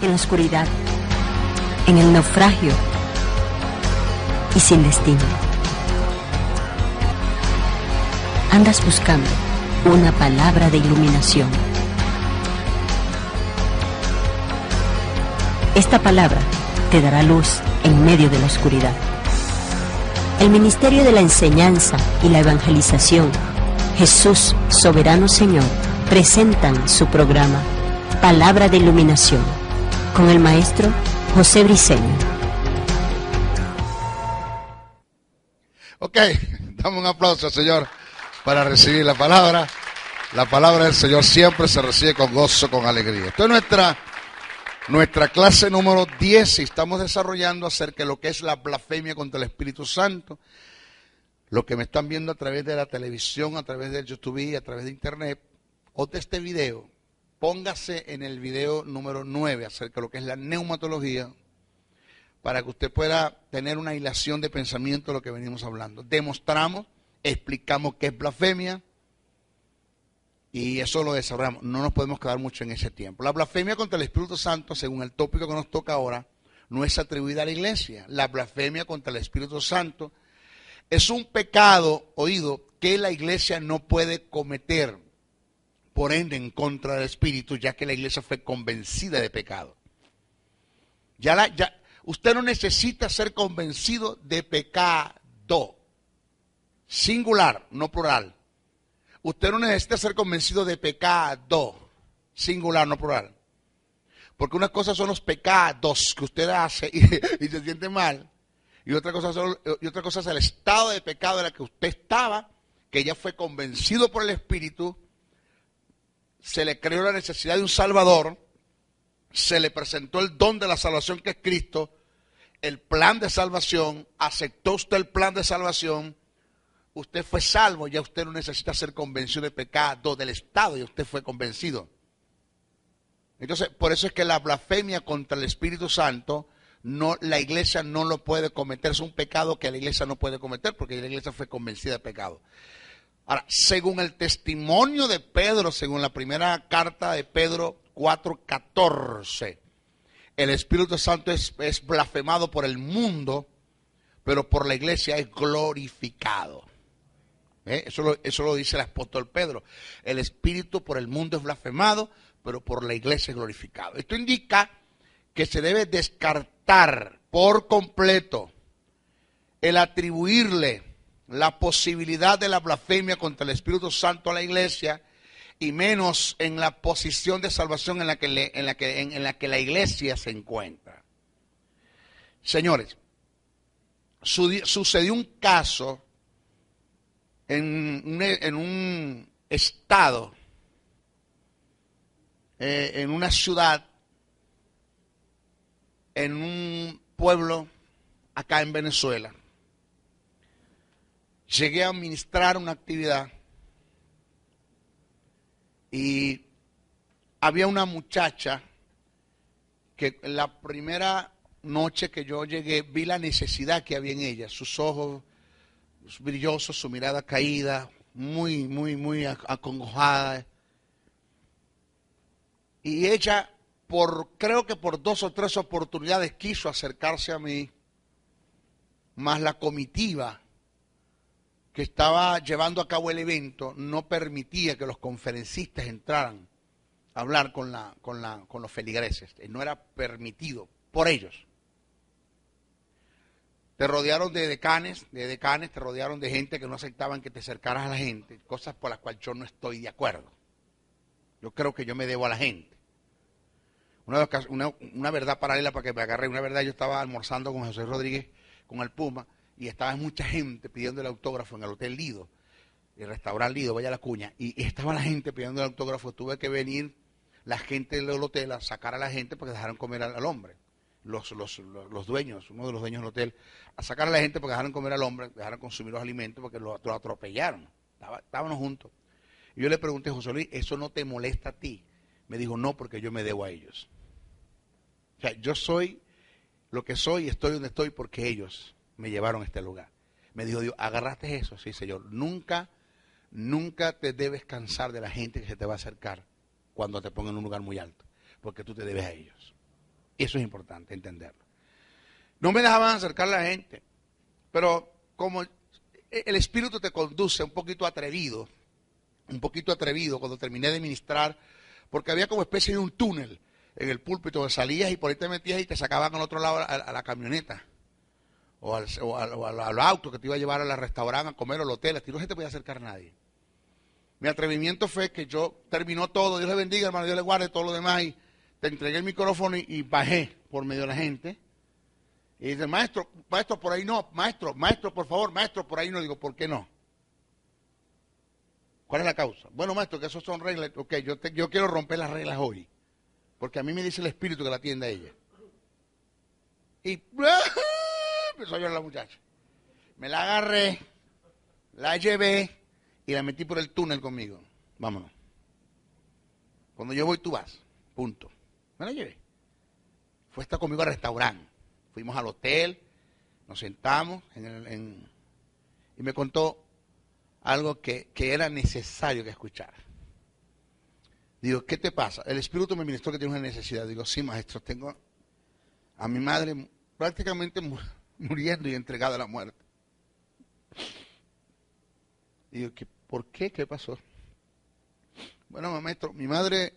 en la oscuridad, en el naufragio y sin destino. Andas buscando una palabra de iluminación. Esta palabra te dará luz en medio de la oscuridad. El Ministerio de la Enseñanza y la Evangelización, Jesús Soberano Señor, presentan su programa Palabra de Iluminación con el maestro José Briceño. Ok, damos un aplauso, Señor, para recibir la palabra. La palabra del Señor siempre se recibe con gozo, con alegría. Esto es nuestra clase número 10 y estamos desarrollando acerca de lo que es la blasfemia contra el Espíritu Santo. Lo que me están viendo a través de la televisión, a través de YouTube, a través de internet, o de este video, póngase en el video número 9 acerca de lo que es la neumatología, para que usted pueda tener una hilación de pensamiento de lo que venimos hablando. Demostramos, explicamos qué es blasfemia y eso lo desarrollamos. No nos podemos quedar mucho en ese tiempo. La blasfemia contra el Espíritu Santo, según el tópico que nos toca ahora, no es atribuida a la iglesia. La blasfemia contra el Espíritu Santo es un pecado, oído, que la iglesia no puede cometer, por ende, en contra del Espíritu, ya que la iglesia fue convencida de pecado. Usted no necesita ser convencido de pecado. Singular, no plural. Usted no necesita ser convencido de pecado. Singular, no plural. Porque una cosa son los pecados que usted hace y se siente mal. Y otra cosa es el estado de pecado en el que usted estaba, que ya fue convencido por el Espíritu. Se le creó la necesidad de un Salvador. Se le presentó el don de la salvación que es Cristo. El plan de salvación. Aceptó usted el plan de salvación. Usted fue salvo, ya usted no necesita ser convencido de pecado del Estado, y usted fue convencido. Entonces, por eso es que la blasfemia contra el Espíritu Santo, la iglesia no lo puede cometer. Es un pecado que la iglesia no puede cometer, porque la iglesia fue convencida de pecado. Ahora, según el testimonio de Pedro, según la primera carta de Pedro 4:14, el Espíritu Santo es blasfemado por el mundo, pero por la iglesia es glorificado. Eso lo dice el apóstol Pedro. El Espíritu por el mundo es blasfemado, pero por la iglesia es glorificado. Esto indica que se debe descartar por completo el atribuirle la posibilidad de la blasfemia contra el Espíritu Santo a la iglesia, y menos en la posición de salvación en la que la iglesia se encuentra. Señores, sucedió un caso en un estado, en una ciudad, en un pueblo acá en Venezuela. Llegué a administrar una actividad y había una muchacha que la primera noche que yo llegué vi la necesidad que había en ella, sus ojos brillosos, su mirada caída, muy acongojada. Y ella, creo que por 2 o 3 oportunidades quiso acercarse a mí, más la comitiva que estaba llevando a cabo el evento no permitía que los conferencistas entraran a hablar con los feligreses. No era permitido por ellos. Te rodearon de decanes, te rodearon de gente que no aceptaban que te acercaras a la gente, cosas por las cuales yo no estoy de acuerdo. Yo creo que yo me debo a la gente. Una verdad paralela para que me agarre, una verdad, yo estaba almorzando con José Rodríguez, con el Puma, y estaba mucha gente pidiendo el autógrafo en el Hotel Lido, el restaurante Lido, vaya la cuña, y estaba la gente pidiendo el autógrafo. Tuve que venir la gente del hotel a sacar a la gente porque dejaron comer al hombre. Los dueños, uno de los dueños del hotel, a sacar a la gente porque dejaron comer al hombre, dejaron consumir los alimentos porque lo atropellaron. Estábamos juntos. Y yo le pregunté, José Luis, ¿eso no te molesta a ti? Me dijo, no, porque yo me debo a ellos. O sea, yo soy lo que soy y estoy donde estoy porque ellos me llevaron a este lugar. Me dijo Dios, ¿agarraste eso? Sí, Señor. Nunca te debes cansar de la gente que se te va a acercar cuando te pongan en un lugar muy alto, porque tú te debes a ellos. Eso es importante entenderlo. No me dejaban acercar a la gente, pero como el Espíritu te conduce un poquito atrevido cuando terminé de ministrar, porque había como especie de un túnel en el púlpito donde salías y por ahí te metías y te sacaban al otro lado a la camioneta o al auto que te iba a llevar al restaurante a comer o al hotel. No se te podía acercar nadie. Mi atrevimiento fue que yo terminó todo, Dios le bendiga, hermano, Dios le guarde todo lo demás, y te entregué el micrófono y bajé por medio de la gente. Y dice, maestro, por ahí no, maestro, por favor, maestro, por ahí no. Digo, ¿por qué no? ¿Cuál es la causa? Bueno, maestro, que eso son reglas. Ok, yo quiero romper las reglas hoy, porque a mí me dice el Espíritu que la atienda ella. Y empezó a llorar la muchacha. Me la agarré, la llevé y la metí por el túnel conmigo. Vámonos. Cuando yo voy, tú vas. Punto. Me la llevé. Fue a estar conmigo al restaurante. Fuimos al hotel, nos sentamos y me contó algo que era necesario que escuchara. Digo, ¿qué te pasa? El Espíritu me ministró que tienes una necesidad. Digo, sí, maestro, tengo a mi madre prácticamente muriendo y entregada a la muerte. Digo, ¿por qué? ¿Qué pasó? Bueno, maestro, mi madre,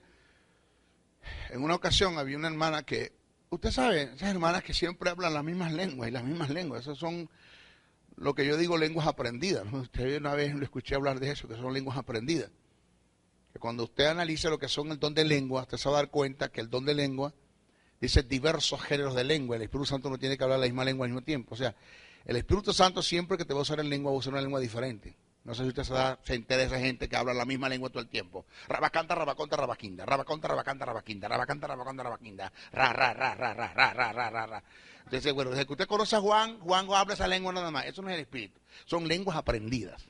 en una ocasión había una hermana que, usted sabe, esas hermanas que siempre hablan las mismas lenguas, esas son lo que yo digo lenguas aprendidas, ¿no? Usted una vez lo escuché hablar de eso, que son lenguas aprendidas. Que cuando usted analiza lo que son el don de lengua, usted se va a dar cuenta que el don de lengua dice diversos géneros de lengua. El Espíritu Santo no tiene que hablar la misma lengua al mismo tiempo. O sea, el Espíritu Santo siempre que te va a usar en lengua, va a usar una lengua diferente. No sé si usted se entera de esa gente que habla la misma lengua todo el tiempo. Rabacanta, rabaconta, rabaquinda. Rabaconta, rabacanta, rabaquinda. Rabacanta, rabaconta, rabaquinda. Ra. Entonces, bueno, desde que usted conoce a Juan habla esa lengua nada más. Eso no es el Espíritu. Son lenguas aprendidas.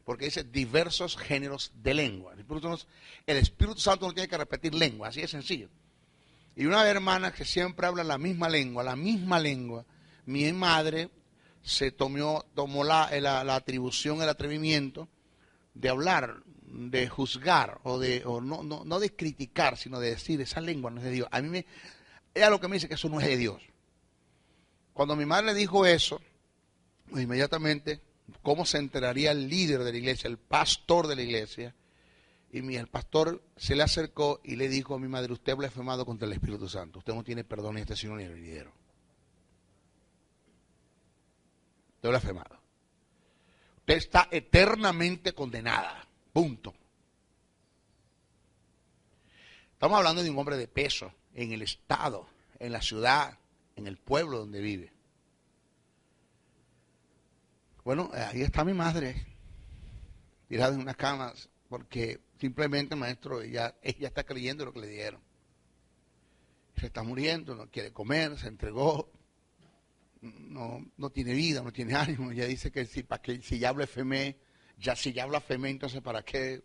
Porque dice diversos géneros de lengua. El Espíritu Santo no tiene que repetir lengua. Así de sencillo. Y una hermana que siempre habla la misma lengua, mi madre se tomó la atribución, el atrevimiento de hablar, de juzgar, no de criticar, sino de decir, esa lengua no es de Dios. Ella lo que me dice que eso no es de Dios. Cuando mi madre le dijo eso, pues inmediatamente, ¿cómo se enteraría el líder de la iglesia, el pastor de la iglesia? Y el pastor se le acercó y le dijo a mi madre, usted ha blasfemado contra el Espíritu Santo, usted no tiene perdón ni este sino ni el venidero. Usted blasfemado. Usted está eternamente condenada. Punto. Estamos hablando de un hombre de peso en el estado, en la ciudad, en el pueblo donde vive. Bueno, ahí está mi madre, tirada en unas camas, porque simplemente, maestro, ella está creyendo lo que le dieron. Se está muriendo, no quiere comer, se entregó. No tiene vida, no tiene ánimo. Ella dice que si ya blasfemé, entonces ¿para qué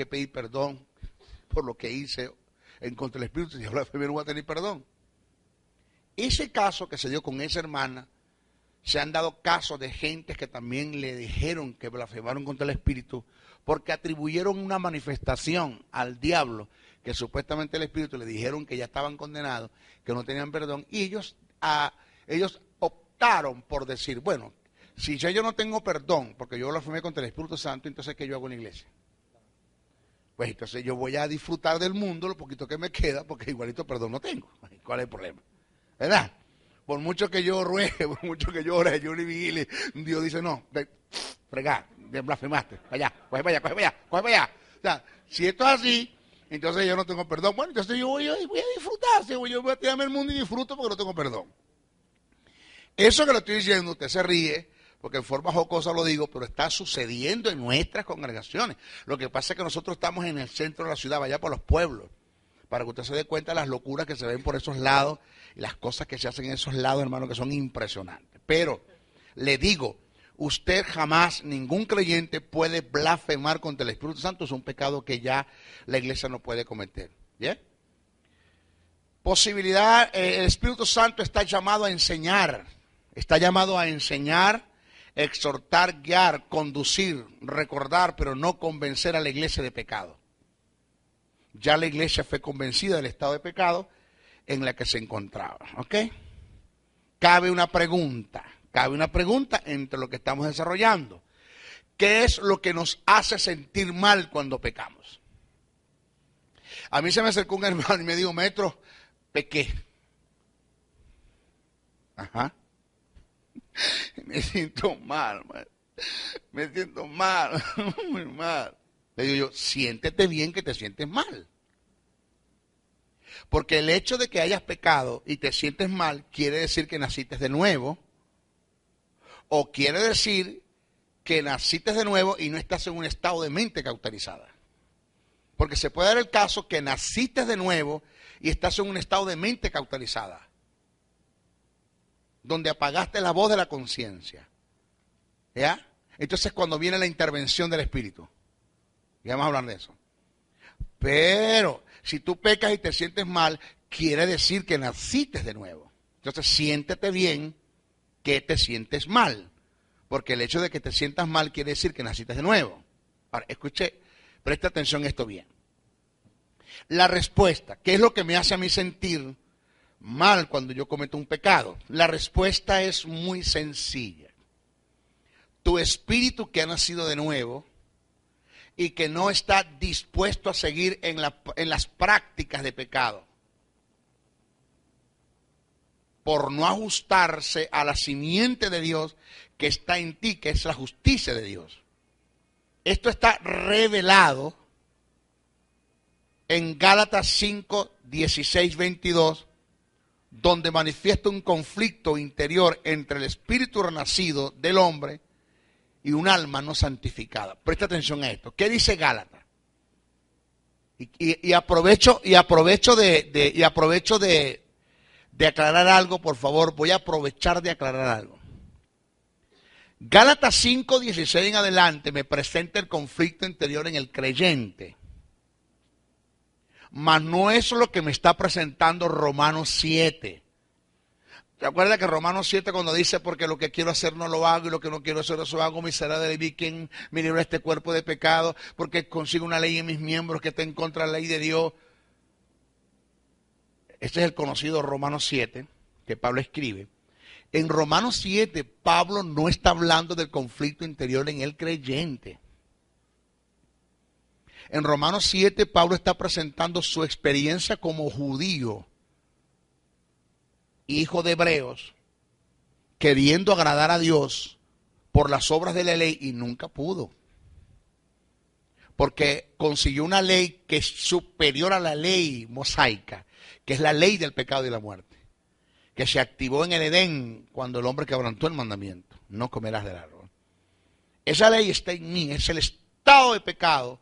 pedir perdón por lo que hice en contra del Espíritu? Si ya blasfemé no voy a tener perdón. Ese caso que se dio con esa hermana, se han dado casos de gente que también le dijeron que blasfemaron contra el Espíritu porque atribuyeron una manifestación al diablo que supuestamente el Espíritu le dijeron que ya estaban condenados, que no tenían perdón, y ellos optaron por decir, bueno, si yo no tengo perdón porque yo blasfemé contra el Espíritu Santo, entonces ¿qué yo hago en la iglesia? Pues entonces yo voy a disfrutar del mundo lo poquito que me queda porque igualito perdón no tengo. ¿Cuál es el problema? ¿Verdad? Por mucho que yo ruegue, por mucho que yo ore, yo le vigile, Dios dice, no, fregá, blasfemaste, coge para allá. O sea, si esto es así, entonces yo no tengo perdón. Bueno, entonces yo voy a disfrutar, yo voy a tirarme el mundo y disfruto porque no tengo perdón. Eso que le estoy diciendo, usted se ríe, porque en forma jocosa lo digo, pero está sucediendo en nuestras congregaciones. Lo que pasa es que nosotros estamos en el centro de la ciudad, vaya por los pueblos, para que usted se dé cuenta de las locuras que se ven por esos lados y las cosas que se hacen en esos lados, hermano, que son impresionantes. Pero le digo, usted jamás, ningún creyente puede blasfemar contra el Espíritu Santo. Es un pecado que ya la iglesia no puede cometer. ¿Yeah? Posibilidad, el Espíritu Santo está llamado a enseñar. Está llamado a enseñar, exhortar, guiar, conducir, recordar, pero no convencer a la iglesia de pecado. Ya la iglesia fue convencida del estado de pecado en la que se encontraba. ¿Ok? Cabe una pregunta entre lo que estamos desarrollando. ¿Qué es lo que nos hace sentir mal cuando pecamos? A mí se me acercó un hermano y me dijo, maestro, pequé. Ajá. Me siento mal, maestro. Me siento mal, muy mal. Le digo yo, siéntete bien que te sientes mal. Porque el hecho de que hayas pecado y te sientes mal quiere decir que naciste de nuevo. O quiere decir que naciste de nuevo y no estás en un estado de mente cauterizada. Porque se puede dar el caso que naciste de nuevo y estás en un estado de mente cauterizada. Donde apagaste la voz de la conciencia. ¿Ya? Entonces cuando viene la intervención del Espíritu. Ya vamos a hablar de eso. Pero si tú pecas y te sientes mal, quiere decir que naciste de nuevo. Entonces siéntete bien que te sientes mal. Porque el hecho de que te sientas mal quiere decir que naciste de nuevo. Ahora, escuche, presta atención a esto bien. La respuesta, ¿qué es lo que me hace a mí sentir mal cuando yo cometo un pecado? La respuesta es muy sencilla. Tu espíritu que ha nacido de nuevo y que no está dispuesto a seguir en las prácticas de pecado, por no ajustarse a la simiente de Dios que está en ti, que es la justicia de Dios. Esto está revelado en Gálatas 5, 16, 22, donde manifiesta un conflicto interior entre el espíritu renacido del hombre y un alma no santificada. Presta atención a esto. ¿Qué dice Gálatas? Y aprovecho de aclarar algo, por favor. Voy a aprovechar de aclarar algo. Gálatas 5, 16 en adelante me presenta el conflicto interior en el creyente. Mas no es lo que me está presentando Romanos 7. ¿Te acuerdas que Romanos 7 cuando dice, porque lo que quiero hacer no lo hago y lo que no quiero hacer eso hago, miserable de mí, quien me libra este cuerpo de pecado, porque consigo una ley en mis miembros que está en contra de la ley de Dios? Este es el conocido Romanos 7 que Pablo escribe. En Romanos 7, Pablo no está hablando del conflicto interior en el creyente. En Romanos 7, Pablo está presentando su experiencia como judío, hijo de hebreos, queriendo agradar a Dios por las obras de la ley y nunca pudo. Porque consiguió una ley que es superior a la ley mosaica, que es la ley del pecado y la muerte, que se activó en el Edén cuando el hombre quebrantó el mandamiento: no comerás del árbol. Esa ley está en mí, es el estado de pecado,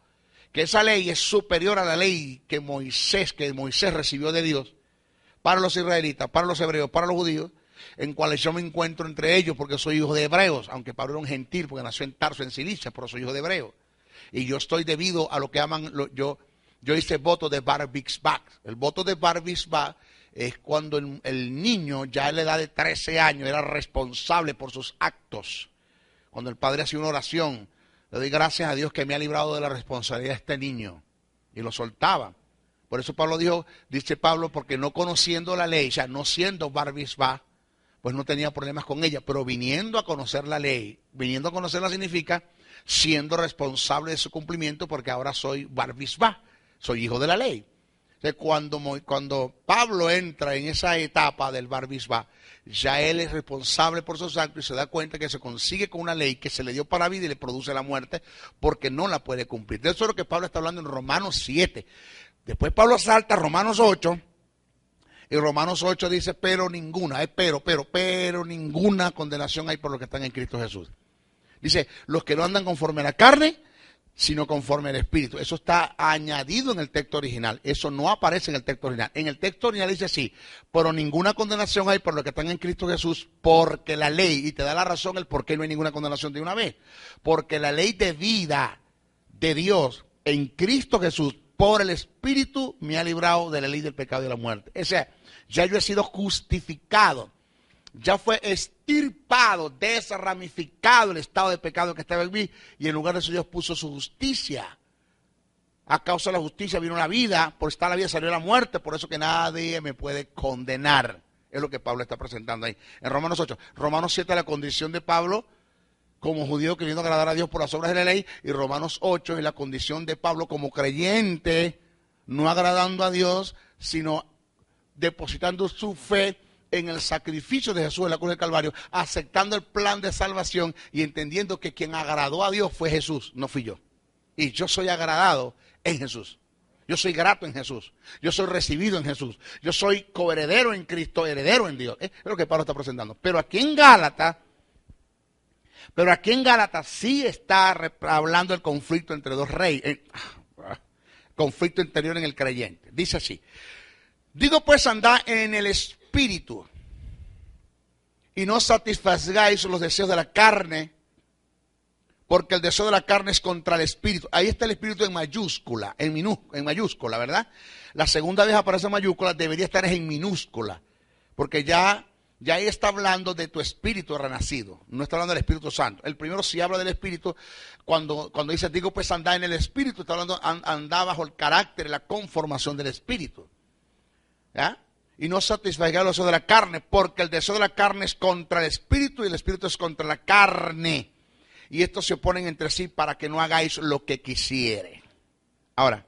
que esa ley es superior a la ley que Moisés recibió de Dios para los israelitas, para los hebreos, para los judíos, en cuales yo me encuentro entre ellos porque soy hijo de hebreos, aunque Pablo era un gentil porque nació en Tarso, en Cilicia, pero soy hijo de hebreo. Y yo estoy debido a lo que llaman, yo hice voto de bar mitzvah. El voto de bar mitzvah es cuando el niño ya a la edad de 13 años era responsable por sus actos. Cuando el padre hacía una oración, le doy gracias a Dios que me ha librado de la responsabilidad de este niño. Y lo soltaba. Por eso Pablo dice Pablo, porque no conociendo la ley, ya no siendo bar mitzvah, pues no tenía problemas con ella. Pero viniendo a conocer la ley, viniendo a conocerla significa siendo responsable de su cumplimiento, porque ahora soy bar mitzvah, soy hijo de la ley. Entonces, cuando Pablo entra en esa etapa del bar mitzvah, ya él es responsable por sus actos y se da cuenta que se consigue con una ley que se le dio para vida y le produce la muerte porque no la puede cumplir. De eso es lo que Pablo está hablando en Romanos 7. Después Pablo salta a Romanos 8 y Romanos 8 dice, pero ninguna condenación hay por los que están en Cristo Jesús. Dice, los que no andan conforme a la carne, sino conforme al Espíritu. Eso está añadido en el texto original. Eso no aparece en el texto original. En el texto original dice así, pero ninguna condenación hay por los que están en Cristo Jesús, porque la ley, y te da la razón el por qué no hay ninguna condenación de una vez, porque la ley de vida de Dios en Cristo Jesús, por el Espíritu, me ha librado de la ley del pecado y de la muerte. O sea, ya yo he sido justificado. Ya fue extirpado, desramificado el estado de pecado que estaba en mí, y en lugar de eso Dios puso su justicia. A causa de la justicia vino la vida, por estar la vida salió la muerte, por eso que nadie me puede condenar. Es lo que Pablo está presentando ahí. En Romanos 8. Romanos 7, la condición de Pablo como judío queriendo agradar a Dios por las obras de la ley. Y Romanos 8 es la condición de Pablo como creyente, no agradando a Dios, sino depositando su fe en el sacrificio de Jesús en la cruz del Calvario, aceptando el plan de salvación y entendiendo que quien agradó a Dios fue Jesús, no fui yo. Y yo soy agradado en Jesús. Yo soy grato en Jesús. Yo soy recibido en Jesús. Yo soy coheredero en Cristo, heredero en Dios. Es lo que Pablo está presentando. Pero aquí en Gálatas sí está hablando del conflicto entre dos reyes. Conflicto interior en el creyente. Dice así. Digo pues, andad en el Espíritu y no satisfagáis los deseos de la carne, porque el deseo de la carne es contra el Espíritu. Ahí está el Espíritu en mayúscula, en mayúscula, ¿verdad? La segunda vez aparece en mayúscula, debería estar en minúscula, porque ya ahí está hablando de tu espíritu renacido, no está hablando del Espíritu Santo. El primero sí habla del Espíritu, cuando dice, digo pues andad en el Espíritu, está hablando, andad bajo el carácter, la conformación del Espíritu. ¿Ya? Y no satisfagáis los deseos de la carne, porque el deseo de la carne es contra el Espíritu y el Espíritu es contra la carne. Y estos se oponen entre sí para que no hagáis lo que quisiere. Ahora,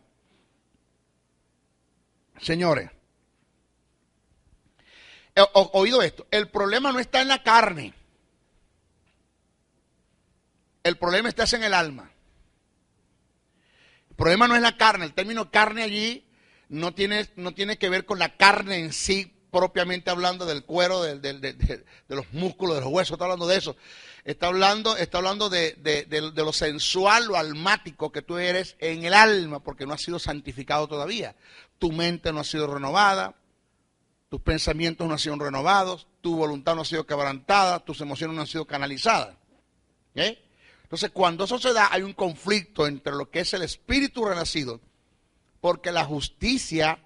señores, oído esto, el problema no está en la carne. El problema está en el alma. El problema no es la carne, el término carne allí no tiene que ver con la carne en sí, propiamente hablando del cuero, de los músculos, de los huesos, está hablando de eso. Está hablando de lo sensual, lo almático que tú eres en el alma, porque no has sido santificado todavía. Tu mente no ha sido renovada, tus pensamientos no han sido renovados, tu voluntad no ha sido quebrantada, tus emociones no han sido canalizadas. ¿Okay? Entonces, cuando eso se da, hay un conflicto entre lo que es el espíritu renacido, porque la justicia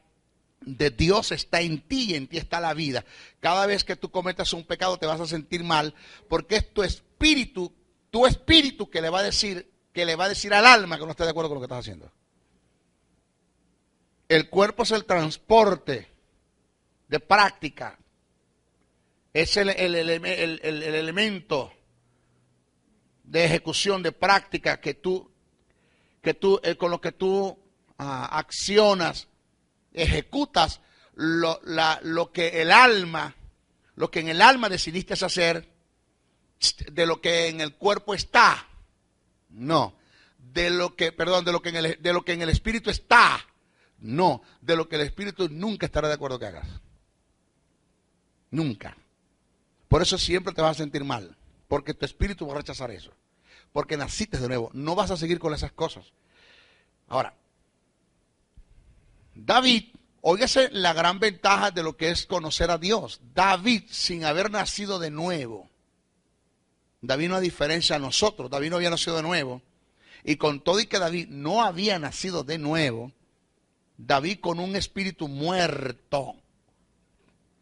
de Dios está en ti y en ti está la vida. Cada vez que tú cometas un pecado te vas a sentir mal, porque es tu espíritu que le va a decir al alma que no está de acuerdo con lo que estás haciendo. El cuerpo es el transporte de práctica, es el elemento de ejecución de práctica con lo que tú accionas, ejecutas lo que en el alma decidiste hacer, de lo que en el cuerpo está. No, de lo que en el espíritu está. No, de lo que el espíritu nunca estará de acuerdo que hagas. Nunca. Por eso siempre te vas a sentir mal, porque tu espíritu va a rechazar eso. Porque naciste de nuevo, no vas a seguir con esas cosas. Ahora, David, óigase la gran ventaja de lo que es conocer a Dios. David, sin haber nacido de nuevo, David no a diferencia de nosotros, David no había nacido de nuevo, y con todo y que David no había nacido de nuevo, David con un espíritu muerto,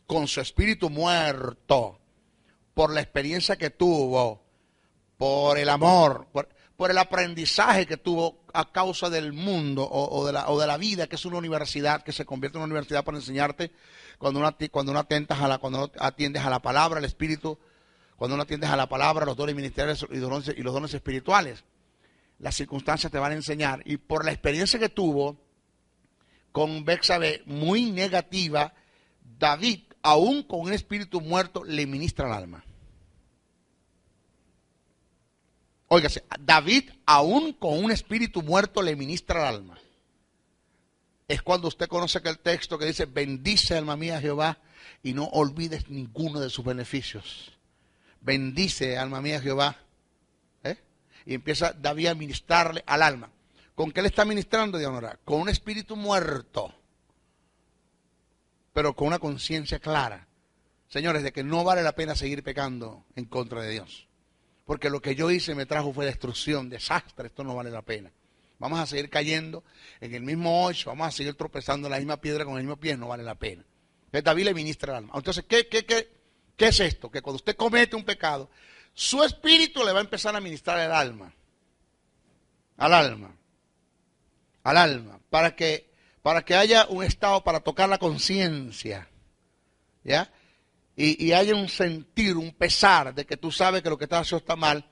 con su espíritu muerto, por la experiencia que tuvo, por el amor, por el aprendizaje que tuvo a causa del mundo o de la vida, que es una universidad, que se convierte en una universidad para enseñarte, cuando uno atiendes a la palabra, el espíritu, cuando uno atiendes a la palabra, los dones ministeriales y los dones espirituales, las circunstancias te van a enseñar. Y por la experiencia que tuvo con Betsabé, muy negativa, David, aún con un espíritu muerto, le ministra al alma. Óigase, David, aún con un espíritu muerto, le ministra al alma. Es cuando usted conoce aquel texto que dice, bendice alma mía a Jehová y no olvides ninguno de sus beneficios. Bendice alma mía a Jehová. Y empieza David a ministrarle al alma. ¿Con qué le está ministrando, Dianora? Con un espíritu muerto, pero con una conciencia clara. Señores, de que no vale la pena seguir pecando en contra de Dios. Porque lo que yo hice me trajo fue destrucción, desastre, esto no vale la pena. Vamos a seguir cayendo en el mismo hoyo, vamos a seguir tropezando en la misma piedra con el mismo pie, no vale la pena. Entonces David le ministra al alma. Entonces, ¿qué es esto? Que cuando usted comete un pecado, su espíritu le va a empezar a ministrar al alma. al alma, para que haya un estado para tocar la conciencia, ¿ya? Y haya un sentir, un pesar de que tú sabes que lo que estás haciendo está mal,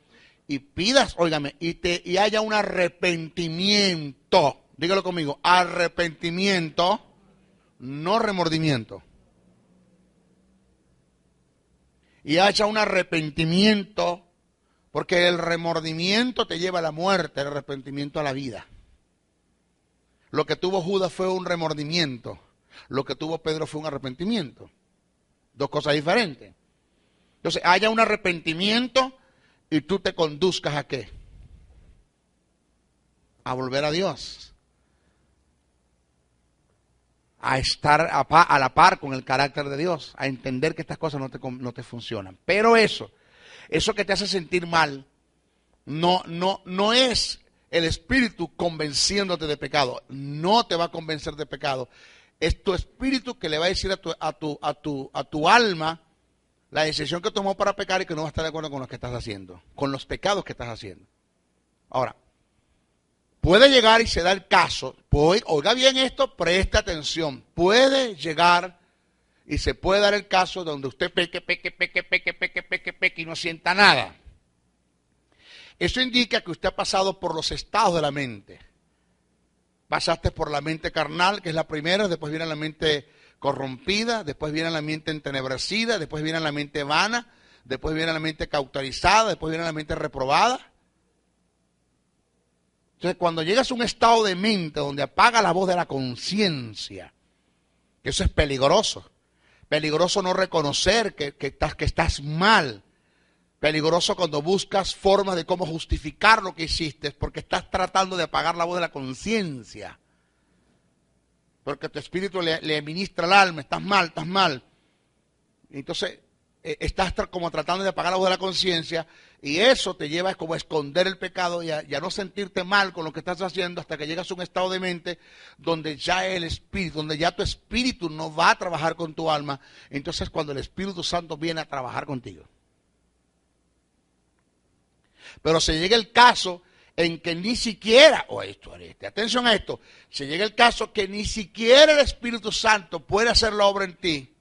y pidas, óigame, y haya un arrepentimiento, dígalo conmigo, arrepentimiento, no remordimiento. Y haya un arrepentimiento, porque el remordimiento te lleva a la muerte, el arrepentimiento a la vida. Lo que tuvo Judas fue un remordimiento, lo que tuvo Pedro fue un arrepentimiento. Dos cosas diferentes. Entonces, haya un arrepentimiento y tú te conduzcas ¿a qué? A volver a Dios. A estar a la par con el carácter de Dios, a entender que estas cosas no te funcionan. Pero eso que te hace sentir mal, no es el espíritu convenciéndote de pecado, no te va a convencer de pecado. Es tu espíritu que le va a decir a tu alma la decisión que tomó para pecar y que no va a estar de acuerdo con lo que estás haciendo, con los pecados que estás haciendo. Ahora, puede llegar y se da el caso, oiga bien esto, presta atención, puede llegar y se puede dar el caso donde usted peque y no sienta nada. Eso indica que usted ha pasado por los estados de la mente. Pasaste por la mente carnal, que es la primera, después viene la mente corrompida, después viene la mente entenebrecida, después viene la mente vana, después viene la mente cauterizada, después viene la mente reprobada. Entonces, cuando llegas a un estado de mente donde apaga la voz de la conciencia, que eso es peligroso. Peligroso no reconocer que estás mal. Peligroso cuando buscas formas de cómo justificar lo que hiciste, porque estás tratando de apagar la voz de la conciencia. Porque tu espíritu le ministra al alma, estás mal. Entonces, estás como tratando de apagar la voz de la conciencia, y eso te lleva como a esconder el pecado y a no sentirte mal con lo que estás haciendo hasta que llegas a un estado de mente donde ya donde ya tu espíritu no va a trabajar con tu alma. Entonces, cuando el Espíritu Santo viene a trabajar contigo. Pero se llega el caso en que ni siquiera, atención a esto, se llega el caso que ni siquiera el Espíritu Santo puede hacer la obra en ti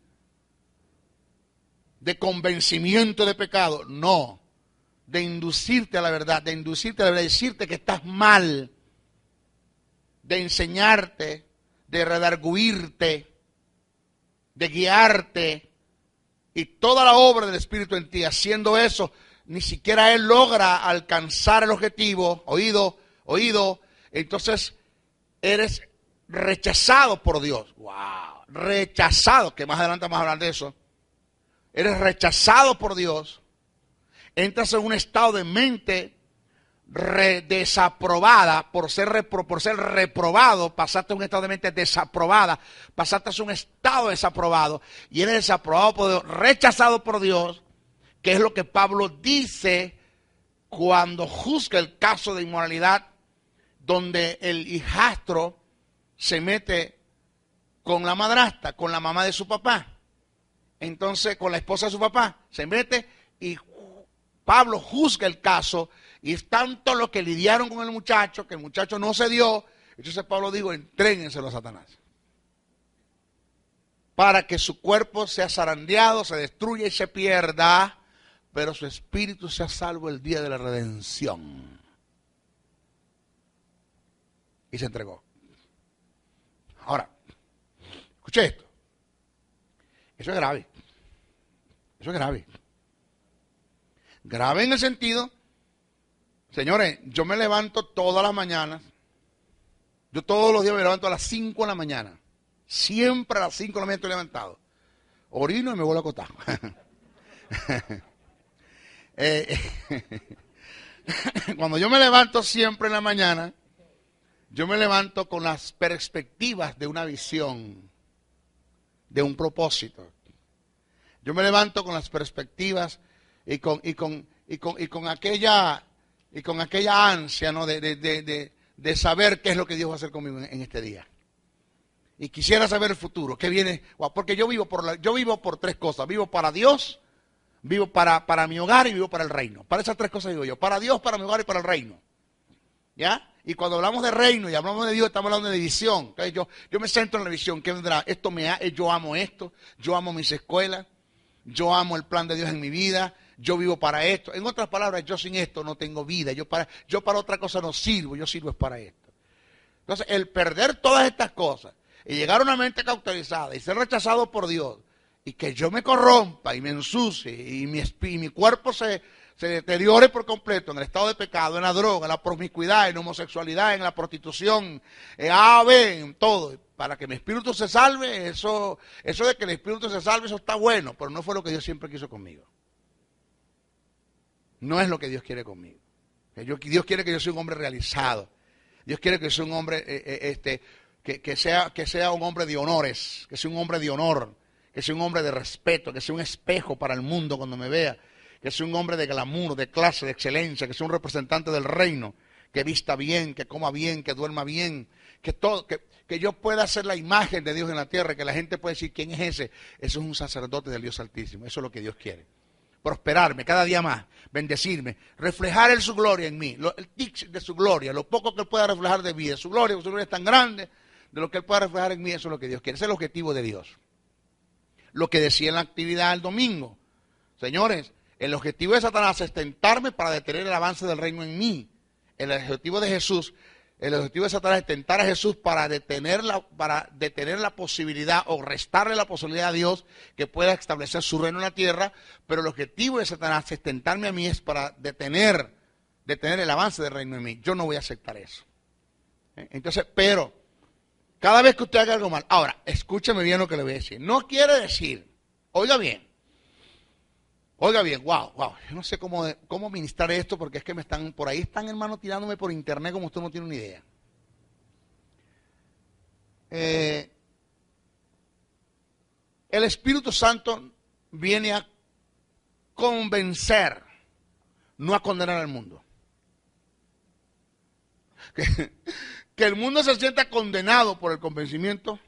de convencimiento de pecado, no, de inducirte a la verdad, de decirte que estás mal, de enseñarte, de redarguirte, de guiarte, y toda la obra del Espíritu en ti, haciendo eso, ni siquiera Él logra alcanzar el objetivo, oído, entonces eres rechazado por Dios. ¡Wow! Rechazado, que más adelante vamos a hablar de eso. Eres rechazado por Dios, entras en un estado de mente desaprobada por ser reprobado, pasaste a un estado de mente desaprobada, pasaste a un estado desaprobado y eres desaprobado por Dios, rechazado por Dios, que es lo que Pablo dice cuando juzga el caso de inmoralidad, donde el hijastro se mete con la madrastra, con la mamá de su papá. Entonces, con la esposa de su papá, se mete y Pablo juzga el caso y es tanto lo que lidiaron con el muchacho, que el muchacho no se dio. Entonces Pablo dijo, entréguenselo a Satanás. Para que su cuerpo sea zarandeado, se destruya y se pierda, pero su espíritu sea salvo el día de la redención. Y se entregó. Ahora, escuche esto. Eso es grave. Eso es grave. Grave en el sentido, señores, yo me levanto todas las mañanas. Yo todos los días me levanto a las 5 de la mañana. Siempre a las 5 de la mañana estoy levantado. Orino y me vuelvo a acostar. Cuando yo me levanto siempre en la mañana, yo me levanto con las perspectivas de una visión, de un propósito. Yo me levanto con las perspectivas y con aquella ansia, ¿no? de saber qué es lo que Dios va a hacer conmigo en este día. Y quisiera saber el futuro, qué viene, porque yo vivo por tres cosas: vivo para Dios, vivo para mi hogar y vivo para el reino. Para esas tres cosas vivo yo: para Dios, para mi hogar y para el reino. ¿Ya? Y cuando hablamos de reino y hablamos de Dios, estamos hablando de visión. Entonces yo me centro en la visión. ¿Qué vendrá? Yo amo esto, yo amo mis escuelas, yo amo el plan de Dios en mi vida, yo vivo para esto. En otras palabras, yo sin esto no tengo vida. Yo para otra cosa no sirvo, yo sirvo es para esto. Entonces, el perder todas estas cosas y llegar a una mente cauterizada y ser rechazado por Dios y que yo me corrompa y me ensucie y mi cuerpo se deteriore por completo en el estado de pecado, en la droga, en la promiscuidad, en la homosexualidad, en la prostitución, en todo, para que mi espíritu se salve, eso de que el espíritu se salve, eso está bueno, pero no fue lo que Dios siempre quiso conmigo. No es lo que Dios quiere conmigo. Dios quiere que yo sea un hombre realizado. Dios quiere que yo sea un hombre que sea un hombre de honores, que sea un hombre de honor, que sea un hombre de respeto, que sea un espejo para el mundo cuando me vea, que sea un hombre de glamour, de clase, de excelencia, que sea un representante del reino, que vista bien, que coma bien, que duerma bien, que yo pueda ser la imagen de Dios en la tierra, que la gente pueda decir, ¿quién es ese? Eso es un sacerdote del Dios Altísimo, eso es lo que Dios quiere. Prosperarme cada día más, bendecirme, reflejar su gloria en mí, el tic de su gloria, lo poco que él pueda reflejar de mí, de su gloria es tan grande, de lo que él pueda reflejar en mí, eso es lo que Dios quiere, ese es el objetivo de Dios. Lo que decía en la actividad el domingo, señores, el objetivo de Satanás es tentarme para detener el avance del reino en mí. El objetivo de Satanás es tentar a Jesús para detener la posibilidad o restarle la posibilidad a Dios que pueda establecer su reino en la tierra, pero el objetivo de Satanás es tentarme a mí es para detener el avance del reino en mí. Yo no voy a aceptar eso. Entonces, pero, cada vez que usted haga algo mal, ahora, escúcheme bien lo que le voy a decir. No quiere decir, oiga bien, wow, yo no sé cómo ministrar esto porque es que por ahí están hermanos tirándome por internet como usted no tiene una idea. El Espíritu Santo viene a convencer, no a condenar al mundo. Que el mundo se sienta condenado por el convencimiento,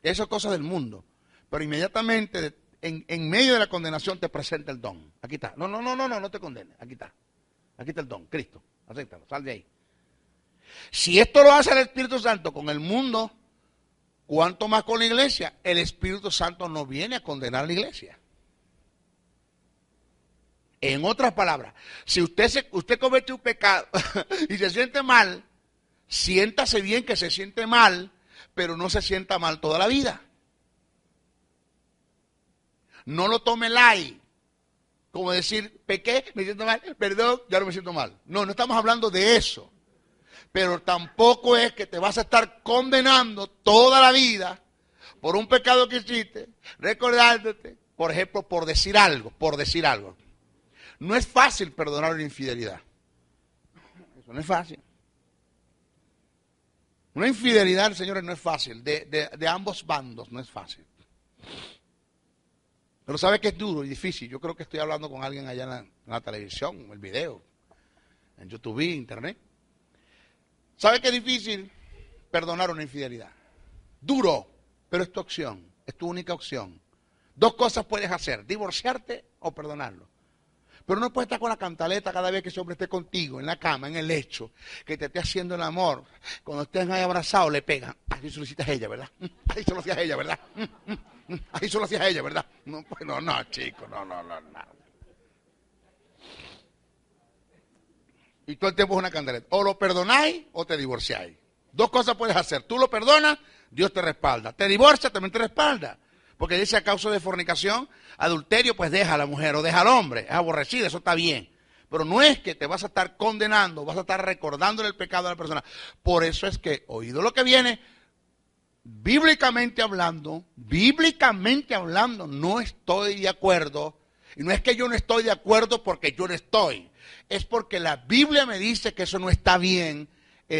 eso es cosa del mundo, pero inmediatamente en medio de la condenación te presenta el don. Aquí está. No te condenes. Aquí está el don, Cristo. Acéptalo, sal de ahí. Si esto lo hace el Espíritu Santo con el mundo, ¿cuánto más con la iglesia? El Espíritu Santo no viene a condenar a la iglesia. En otras palabras, si usted comete un pecado y se siente mal, siéntase bien que se siente mal, pero no se sienta mal toda la vida. No lo tome light, como decir, pequé, me siento mal, perdón, ya no me siento mal. No estamos hablando de eso. Pero tampoco es que te vas a estar condenando toda la vida por un pecado que hiciste, recordándote, por ejemplo, por decir algo. No es fácil perdonar una infidelidad. Eso no es fácil. Una infidelidad, señores, no es fácil. De ambos bandos no es fácil. Pero sabe que es duro y difícil. Yo creo que estoy hablando con alguien allá en la televisión, en el video, en YouTube, internet. ¿Sabe que es difícil perdonar una infidelidad? Duro, pero es tu opción, es tu única opción. Dos cosas puedes hacer, divorciarte o perdonarlo. Pero no puedes estar con la cantaleta cada vez que ese hombre esté contigo, en la cama, en el lecho, que te esté haciendo el amor. Cuando estén ahí abrazados, le pegan. Así se lo hiciste a ella, ¿verdad? Ahí se lo hacías a ella, ¿verdad? Ahí se lo hacías a ella, ¿verdad? No, pues no, chico, no. Y todo el tiempo es una cantaleta. O lo perdonáis o te divorciáis. Dos cosas puedes hacer. Tú lo perdonas, Dios te respalda. Te divorcias, también te respalda. Porque dice a causa de fornicación, adulterio, pues deja a la mujer o deja al hombre. Es aborrecida, eso está bien. Pero no es que te vas a estar condenando, vas a estar recordándole el pecado a la persona. Por eso es que, oído lo que viene, bíblicamente hablando, no estoy de acuerdo. Y no es que yo no estoy de acuerdo porque yo no estoy. Es porque la Biblia me dice que eso no está bien,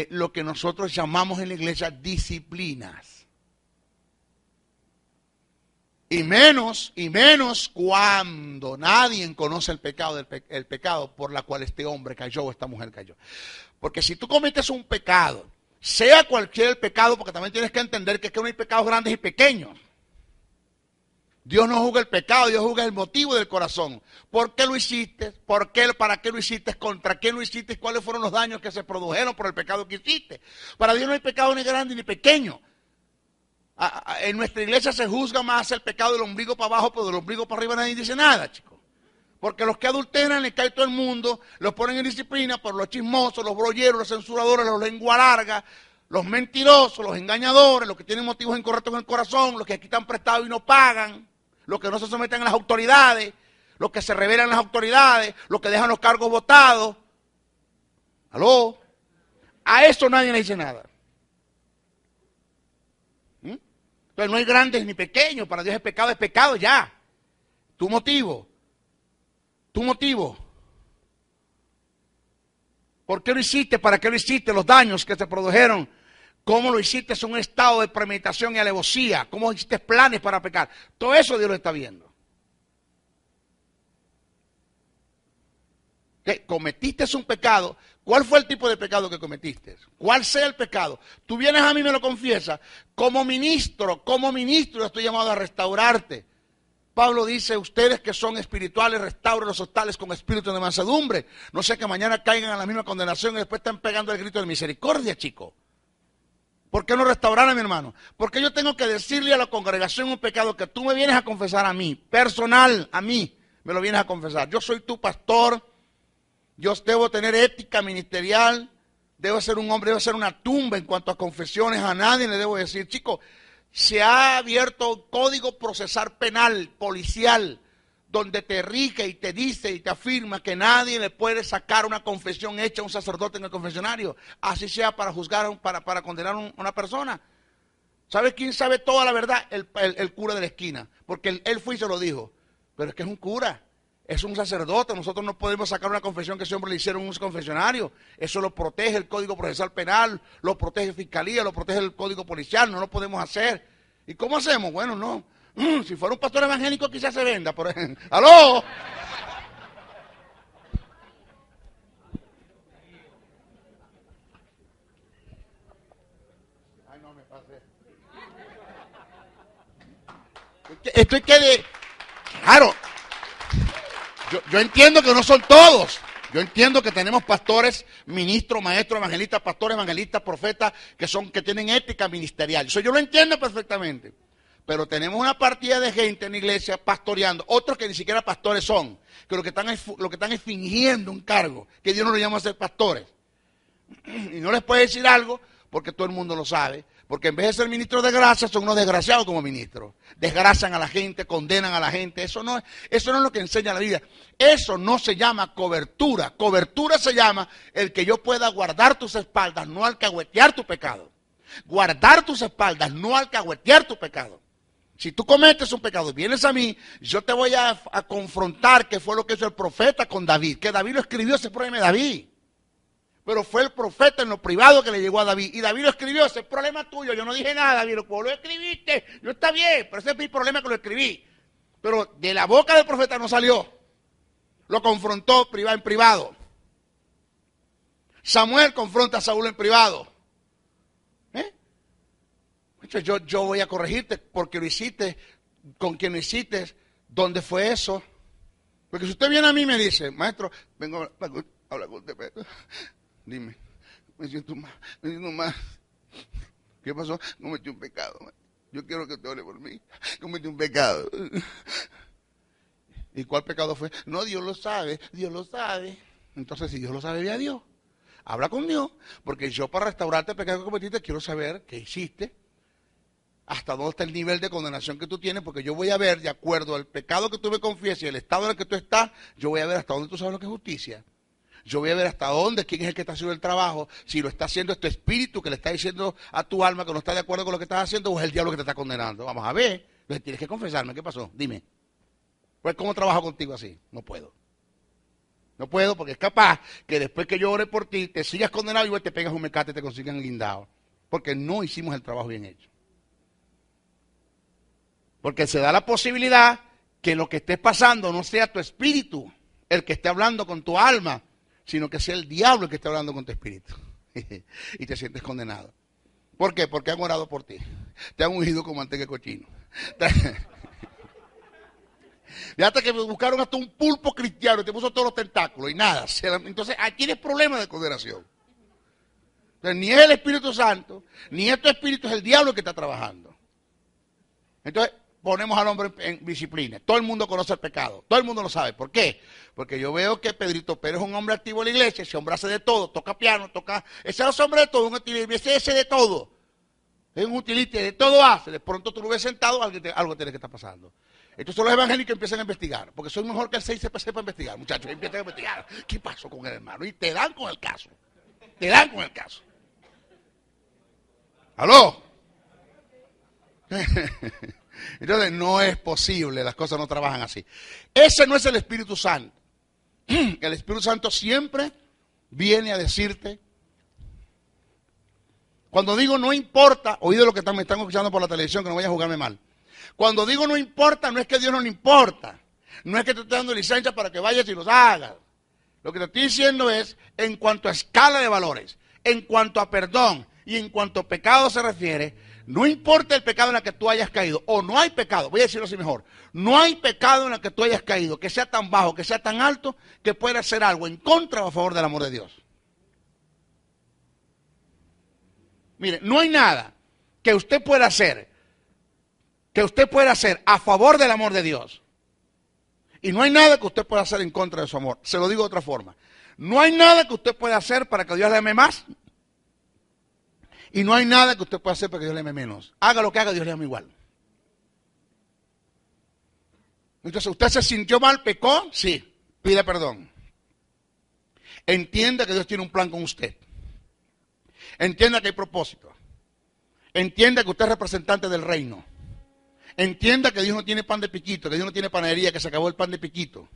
lo que nosotros llamamos en la iglesia disciplinas. Y menos cuando nadie conoce el pecado por la cual este hombre cayó o esta mujer cayó. Porque si tú cometes un pecado, sea cualquier pecado, porque también tienes que entender que no hay pecados grandes y pequeños. Dios no juzga el pecado, Dios juzga el motivo del corazón. ¿Por qué lo hiciste? ¿Por qué? ¿Para qué lo hiciste? ¿Contra quién lo hiciste? ¿Cuáles fueron los daños que se produjeron por el pecado que hiciste? Para Dios no hay pecado ni grande ni pequeño. En nuestra iglesia se juzga más el pecado del ombligo para abajo, pero del ombligo para arriba nadie dice nada, chicos. Porque los que adulteran les cae todo el mundo, los ponen en disciplina por los chismosos, los brolleros, los censuradores, los lengua larga, los mentirosos, los engañadores, los que tienen motivos incorrectos en el corazón, los que quitan prestado y no pagan, los que no se someten a las autoridades, los que se rebelan a las autoridades, los que dejan los cargos votados. ¿Aló? A eso nadie le dice nada. Entonces no hay grandes ni pequeños, para Dios es pecado ya. Tu motivo. ¿Por qué lo hiciste? ¿Para qué lo hiciste? Los daños que te produjeron. ¿Cómo lo hiciste? Es un estado de premeditación y alevosía. ¿Cómo hiciste planes para pecar? Todo eso Dios lo está viendo. ¿Qué? ¿Cometiste un pecado? ¿Cuál fue el tipo de pecado que cometiste? ¿Cuál sea el pecado? Tú vienes a mí y me lo confiesas. Como ministro yo estoy llamado a restaurarte. Pablo dice, ustedes que son espirituales, restauren los tales con espíritu de mansedumbre. No sé que mañana caigan en la misma condenación y después están pegando el grito de misericordia, chico. ¿Por qué no restaurar a mi hermano? Porque yo tengo que decirle a la congregación un pecado que tú me vienes a confesar a mí, personal, a mí, me lo vienes a confesar. Yo soy tu pastor, yo debo tener ética ministerial, debo ser un hombre, debo ser una tumba en cuanto a confesiones, a nadie le debo decir, chico, se ha abierto un código procesal penal, policial, donde te rige y te dice y te afirma que nadie le puede sacar una confesión hecha a un sacerdote en el confesionario, así sea para juzgar, para condenar a una persona. ¿Sabe quién sabe toda la verdad? El cura de la esquina, porque él fue y se lo dijo, pero es que es un cura, es un sacerdote, nosotros no podemos sacar una confesión que ese hombre le hicieron en un confesionario, eso lo protege el Código Procesal Penal, lo protege Fiscalía, lo protege el Código Policial, no lo podemos hacer. ¿Y cómo hacemos? Bueno, no. Si fuera un pastor evangélico quizás se venda, por ejemplo. ¡Aló! Ay, no me pasé. Estoy que de... Claro. Yo entiendo que no son todos. Yo entiendo que tenemos pastores, ministros, maestros, evangelistas, pastores, evangelistas, profetas, que tienen ética ministerial. Eso yo lo entiendo perfectamente. Pero tenemos una partida de gente en la iglesia pastoreando, otros que ni siquiera pastores son, que lo que están es fingiendo un cargo, que Dios no los llama a ser pastores. Y no les puede decir algo porque todo el mundo lo sabe. Porque en vez de ser ministros de gracia, son unos desgraciados como ministros. Desgracian a la gente, condenan a la gente. Eso no es lo que enseña la Biblia. Eso no se llama cobertura. Cobertura se llama el que yo pueda guardar tus espaldas, no alcahuetear tu pecado. Guardar tus espaldas, no alcahuetear tu pecado. Si tú cometes un pecado y vienes a mí, yo te voy a confrontar, que fue lo que hizo el profeta con David. Que David lo escribió, ese problema de David. Pero fue el profeta en lo privado que le llegó a David. Y David lo escribió, ese es problema tuyo. Yo no dije nada, David. Vos lo escribiste, no está bien, pero ese es mi problema que lo escribí. Pero de la boca del profeta no salió. Lo confrontó en privado. Samuel confronta a Saúl en privado. Yo voy a corregirte porque lo hiciste con quien lo hiciste. ¿Dónde fue eso? Porque si usted viene a mí y me dice, maestro, vengo a hablar con usted. Dime, me siento mal. ¿Qué pasó? Cometí un pecado. Yo quiero que te ore por mí. Cometí un pecado. ¿Y cuál pecado fue? No, Dios lo sabe. Entonces, si Dios lo sabe, ve a Dios. Habla con Dios. Porque yo, para restaurarte el pecado que cometiste, quiero saber qué hiciste. Hasta dónde está el nivel de condenación que tú tienes. Porque yo voy a ver, de acuerdo al pecado que tú me confiesas y el estado en el que tú estás, yo voy a ver hasta dónde tú sabes lo que es justicia. Yo voy a ver hasta dónde, quién es el que está haciendo el trabajo, si lo está haciendo es tu espíritu que le está diciendo a tu alma que no está de acuerdo con lo que estás haciendo o es el diablo que te está condenando. Vamos a ver, entonces tienes que confesarme, ¿qué pasó? Dime. Pues, ¿cómo trabajo contigo así? No puedo. No puedo porque es capaz que después que yo ore por ti, te sigas condenado y igual te pegas un mecate y te consigan guindado. Porque no hicimos el trabajo bien hecho. Porque se da la posibilidad que lo que estés pasando no sea tu espíritu el que esté hablando con tu alma, sino que sea el diablo el que esté hablando con tu espíritu. Y te sientes condenado. ¿Por qué? Porque han orado por ti. Te han ungido como manteca de cochino. Ya hasta que buscaron hasta un pulpo cristiano y te puso todos los tentáculos y nada. Entonces, ahí tienes problemas de condenación. Entonces, ni es el Espíritu Santo, ni es tu espíritu, es el diablo que está trabajando. Entonces, ponemos al hombre en disciplina. Todo el mundo conoce el pecado. Todo el mundo lo sabe. ¿Por qué? Porque yo veo que Pedrito Pérez es un hombre activo en la iglesia. Ese hombre hace de todo. Toca piano, toca... Ese es un hombre de todo. Un utilista, ese de todo. Es un utilista, de todo hace. De pronto tú lo ves sentado, algo tiene que estar pasando. Entonces los evangélicos empiezan a investigar. Porque soy mejor que el 6 CPC para investigar. Muchachos, empiezan a investigar. ¿Qué pasó con el hermano? Y te dan con el caso. Te dan con el caso. ¿Aló? Entonces no es posible, las cosas no trabajan así. Ese no es el Espíritu Santo. El Espíritu Santo siempre viene a decirte, cuando digo no importa, oído lo que me están escuchando por la televisión, que no vayan a jugarme mal. Cuando digo no importa, no es que Dios no le importa, no es que te esté dando licencia para que vayas y los hagas. Lo que te estoy diciendo es, en cuanto a escala de valores, en cuanto a perdón y en cuanto a pecado se refiere, no importa el pecado en el que tú hayas caído, o no hay pecado, voy a decirlo así mejor, no hay pecado en el que tú hayas caído, que sea tan bajo, que sea tan alto, que pueda hacer algo en contra o a favor del amor de Dios. Mire, no hay nada que usted pueda hacer a favor del amor de Dios. Y no hay nada que usted pueda hacer en contra de su amor. Se lo digo de otra forma. No hay nada que usted pueda hacer para que Dios le ame más. Y no hay nada que usted pueda hacer para que Dios le ame menos. Haga lo que haga, Dios le ama igual. Entonces, ¿usted se sintió mal, pecó? Sí, pide perdón. Entienda que Dios tiene un plan con usted. Entienda que hay propósito. Entienda que usted es representante del reino. Entienda que Dios no tiene pan de piquito, que Dios no tiene panadería, que se acabó el pan de piquito.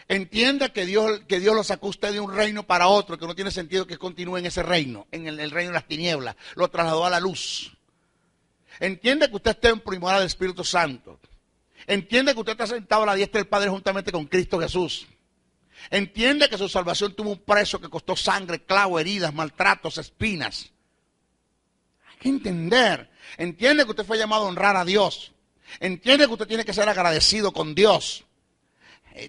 Entienda que Dios lo sacó usted de un reino para otro, que no tiene sentido que continúe en ese reino, en el reino de las tinieblas. Lo trasladó a la luz. Entienda que usted está en primora del Espíritu Santo. Entienda que usted está sentado a la diestra del Padre juntamente con Cristo Jesús. Entiende que su salvación tuvo un precio que costó sangre, clavo, heridas, maltratos, espinas. Hay que entender. Entiende que usted fue llamado a honrar a Dios. Entiende que usted tiene que ser agradecido con Dios.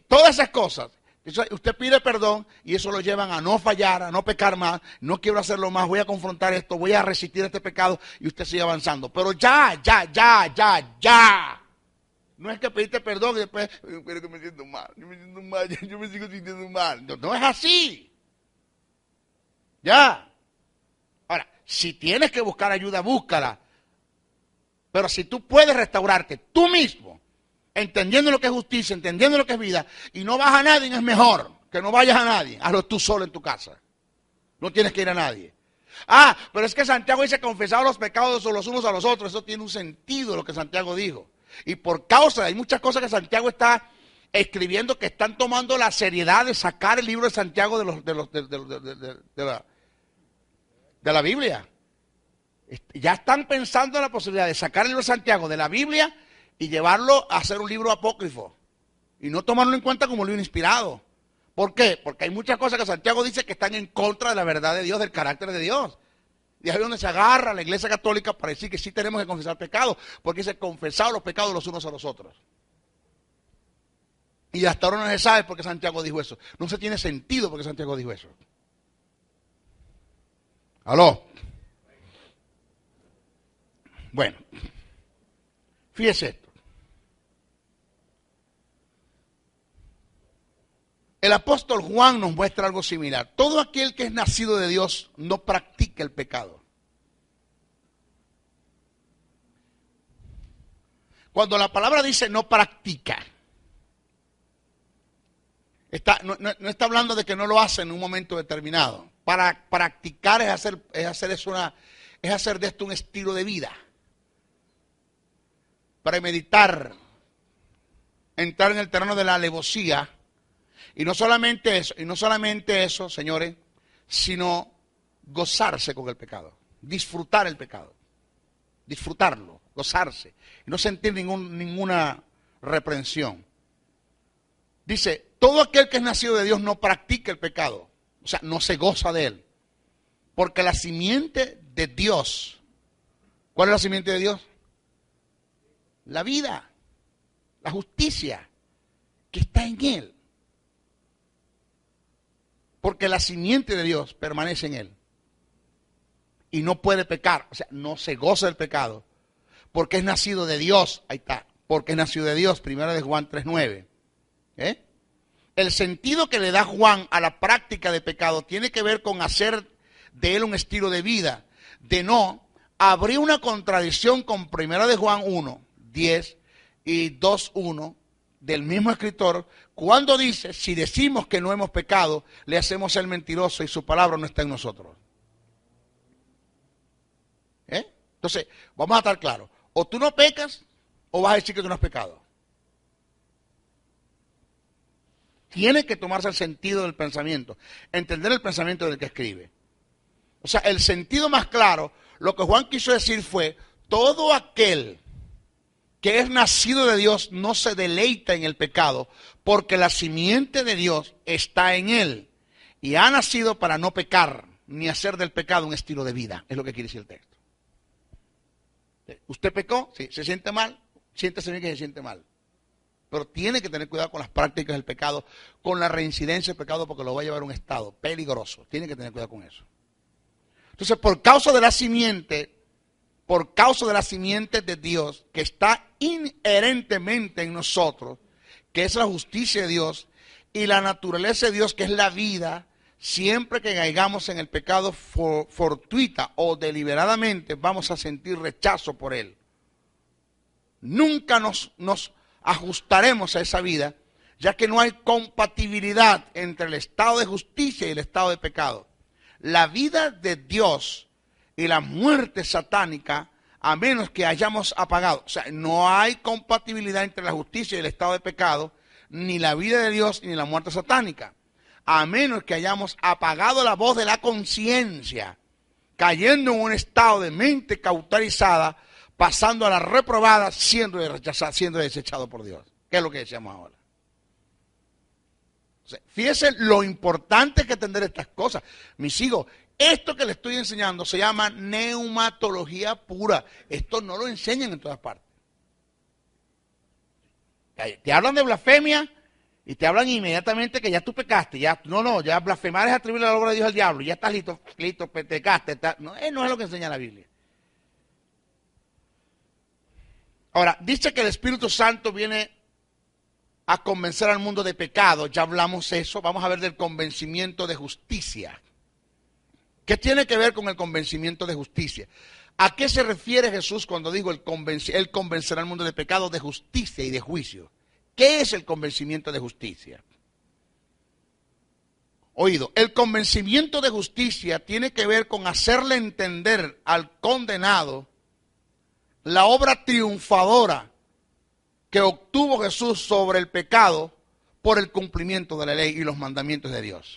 Todas esas cosas. Usted pide perdón y eso lo llevan a no fallar, a no pecar más. No quiero hacerlo más, voy a confrontar esto, voy a resistir este pecado y usted sigue avanzando. Pero ya. No es que pediste perdón y después, pero que me siento mal, yo me sigo sintiendo mal. No es así. Ya. Ahora, si tienes que buscar ayuda, búscala. Pero si tú puedes restaurarte tú mismo, entendiendo lo que es justicia, entendiendo lo que es vida, y no vas a nadie, es mejor que no vayas a nadie. Hazlo tú solo en tu casa. No tienes que ir a nadie. Ah, pero es que Santiago dice confesar los pecados los unos a los otros. Eso tiene un sentido lo que Santiago dijo. Y por causa, hay muchas cosas que Santiago está escribiendo que están tomando la seriedad de sacar el libro de Santiago de la Biblia. Ya están pensando en la posibilidad de sacar el libro de Santiago de la Biblia y llevarlo a hacer un libro apócrifo. Y no tomarlo en cuenta como libro inspirado. ¿Por qué? Porque hay muchas cosas que Santiago dice que están en contra de la verdad de Dios, del carácter de Dios. Y ahí es donde se agarra la iglesia católica para decir que sí tenemos que confesar pecados, porque dice confesar los pecados los unos a los otros. Y hasta ahora no se sabe por qué Santiago dijo eso. No se tiene sentido por qué Santiago dijo eso. ¿Aló? Bueno, fíjese esto. El apóstol Juan nos muestra algo similar. Todo aquel que es nacido de Dios no practica el pecado. Cuando la palabra dice no practica, no está hablando de que no lo hace en un momento determinado. Para practicar es hacer de esto un estilo de vida. Premeditar, entrar en el terreno de la alevosía. Y no solamente eso, señores, sino gozarse con el pecado, disfrutar el pecado, disfrutarlo, gozarse, y no sentir ninguna reprensión. Dice, todo aquel que es nacido de Dios no practica el pecado, o sea, no se goza de él, porque la simiente de Dios, ¿cuál es la simiente de Dios? La vida, la justicia, que está en él. Porque la simiente de Dios permanece en él. Y no puede pecar, o sea, no se goza del pecado. Porque es nacido de Dios, ahí está. Porque es nacido de Dios, 1 Juan 3:9. El sentido que le da Juan a la práctica de pecado tiene que ver con hacer de él un estilo de vida. De no, habría una contradicción con 1 Juan 1:10 y 2:1 del mismo escritor, cuando dice, si decimos que no hemos pecado, le hacemos el mentiroso y su palabra no está en nosotros. Entonces, vamos a estar claros. O tú no pecas, o vas a decir que tú no has pecado. Tiene que tomarse el sentido del pensamiento, entender el pensamiento del que escribe. O sea, el sentido más claro, lo que Juan quiso decir fue, todo aquel que es nacido de Dios no se deleita en el pecado, porque la simiente de Dios está en él, y ha nacido para no pecar, ni hacer del pecado un estilo de vida, es lo que quiere decir el texto. ¿Usted pecó? Sí. ¿Se siente mal? Siéntese bien que se siente mal. Pero tiene que tener cuidado con las prácticas del pecado, con la reincidencia del pecado, porque lo va a llevar a un estado peligroso. Tiene que tener cuidado con eso. Entonces, por causa de la simiente de Dios, que está inherentemente en nosotros, que es la justicia de Dios, y la naturaleza de Dios, que es la vida, siempre que caigamos en el pecado fortuita o deliberadamente, vamos a sentir rechazo por él. Nunca nos ajustaremos a esa vida, ya que no hay compatibilidad entre el estado de justicia y el estado de pecado. La vida de Dios y la muerte satánica, a menos que hayamos apagado, o sea, no hay compatibilidad entre la justicia y el estado de pecado, ni la vida de Dios ni la muerte satánica, a menos que hayamos apagado la voz de la conciencia, cayendo en un estado de mente cauterizada, pasando a la reprobada, siendo desechado por Dios. ¿Qué es lo que decíamos ahora? O sea, fíjense lo importante que es entender estas cosas. Mis hijos, esto que les estoy enseñando se llama neumatología pura. Esto no lo enseñan en todas partes. Te hablan de blasfemia y te hablan inmediatamente que ya tú pecaste. Ya blasfemar es atribuir la obra de Dios al diablo. Ya estás listo, pecaste. No es lo que enseña la Biblia. Ahora, dice que el Espíritu Santo viene a convencer al mundo de pecado. Ya hablamos eso. Vamos a ver del convencimiento de justicia. ¿Qué tiene que ver con el convencimiento de justicia? ¿A qué se refiere Jesús cuando dijo él convencerá al mundo de pecado, de justicia y de juicio? ¿Qué es el convencimiento de justicia? Oído, el convencimiento de justicia tiene que ver con hacerle entender al condenado la obra triunfadora que obtuvo Jesús sobre el pecado por el cumplimiento de la ley y los mandamientos de Dios.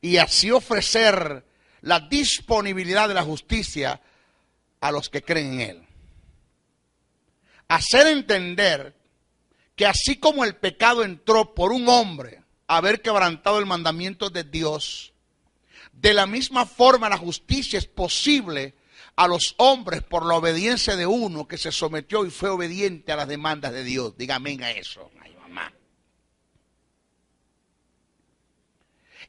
Y así ofrecer la disponibilidad de la justicia a los que creen en él. Hacer entender que así como el pecado entró por un hombre a haber quebrantado el mandamiento de Dios, de la misma forma la justicia es posible a los hombres por la obediencia de uno que se sometió y fue obediente a las demandas de Dios. Diga amén a eso. Ay, mamá.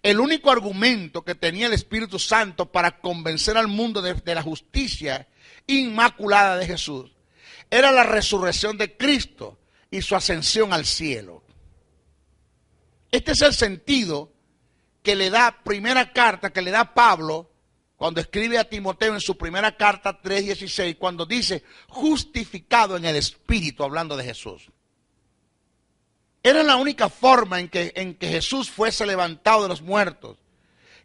El único argumento que tenía el Espíritu Santo para convencer al mundo de la justicia inmaculada de Jesús era la resurrección de Cristo y su ascensión al cielo. Este es el sentido que le da primera carta, que le da Pablo cuando escribe a Timoteo en su primera carta 3:16, cuando dice justificado en el Espíritu, hablando de Jesús. Era la única forma en que Jesús fuese levantado de los muertos,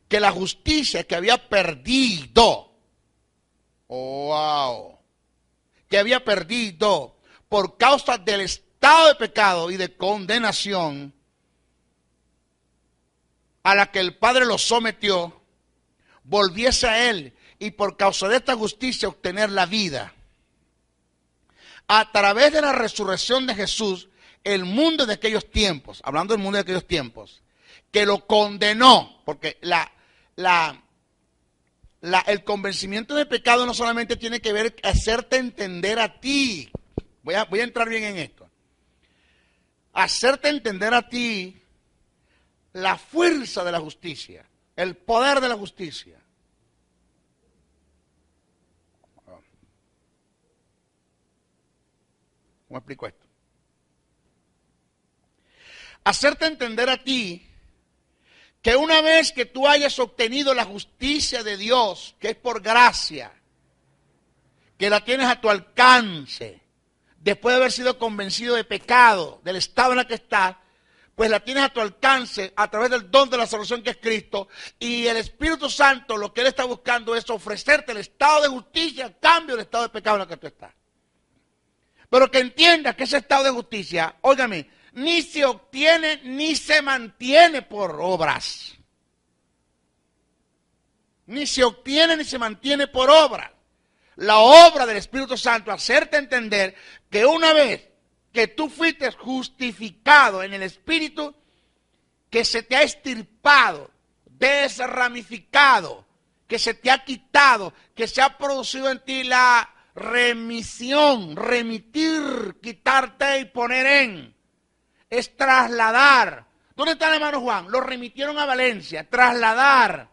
que la justicia que había perdido, que había perdido por causa del estado de pecado y de condenación a la que el Padre lo sometió, volviese a él y por causa de esta justicia obtener la vida. A través de la resurrección de Jesús, el mundo de aquellos tiempos, hablando del mundo de aquellos tiempos, que lo condenó, porque el convencimiento de pecado no solamente tiene que ver hacerte entender a ti. Voy a entrar bien en esto. hacerte entender a ti la fuerza de la justicia, el poder de la justicia. ¿Cómo explico esto? Hacerte entender a ti que una vez que tú hayas obtenido la justicia de Dios, que es por gracia, que la tienes a tu alcance, después de haber sido convencido de pecado, del estado en el que estás, pues la tienes a tu alcance a través del don de la salvación que es Cristo, y el Espíritu Santo lo que Él está buscando es ofrecerte el estado de justicia a cambio del estado de pecado en el que tú estás. Pero que entiendas que ese estado de justicia, óigame, ni se obtiene ni se mantiene por obras. Ni se obtiene ni se mantiene por obras. La obra del Espíritu Santo, hacerte entender que una vez que tú fuiste justificado en el Espíritu, que se te ha extirpado, desramificado, que se te ha quitado, que se ha producido en ti la remisión, remitir, quitarte y poner en, es trasladar. ¿Dónde está el hermano Juan? Lo remitieron a Valencia, trasladar,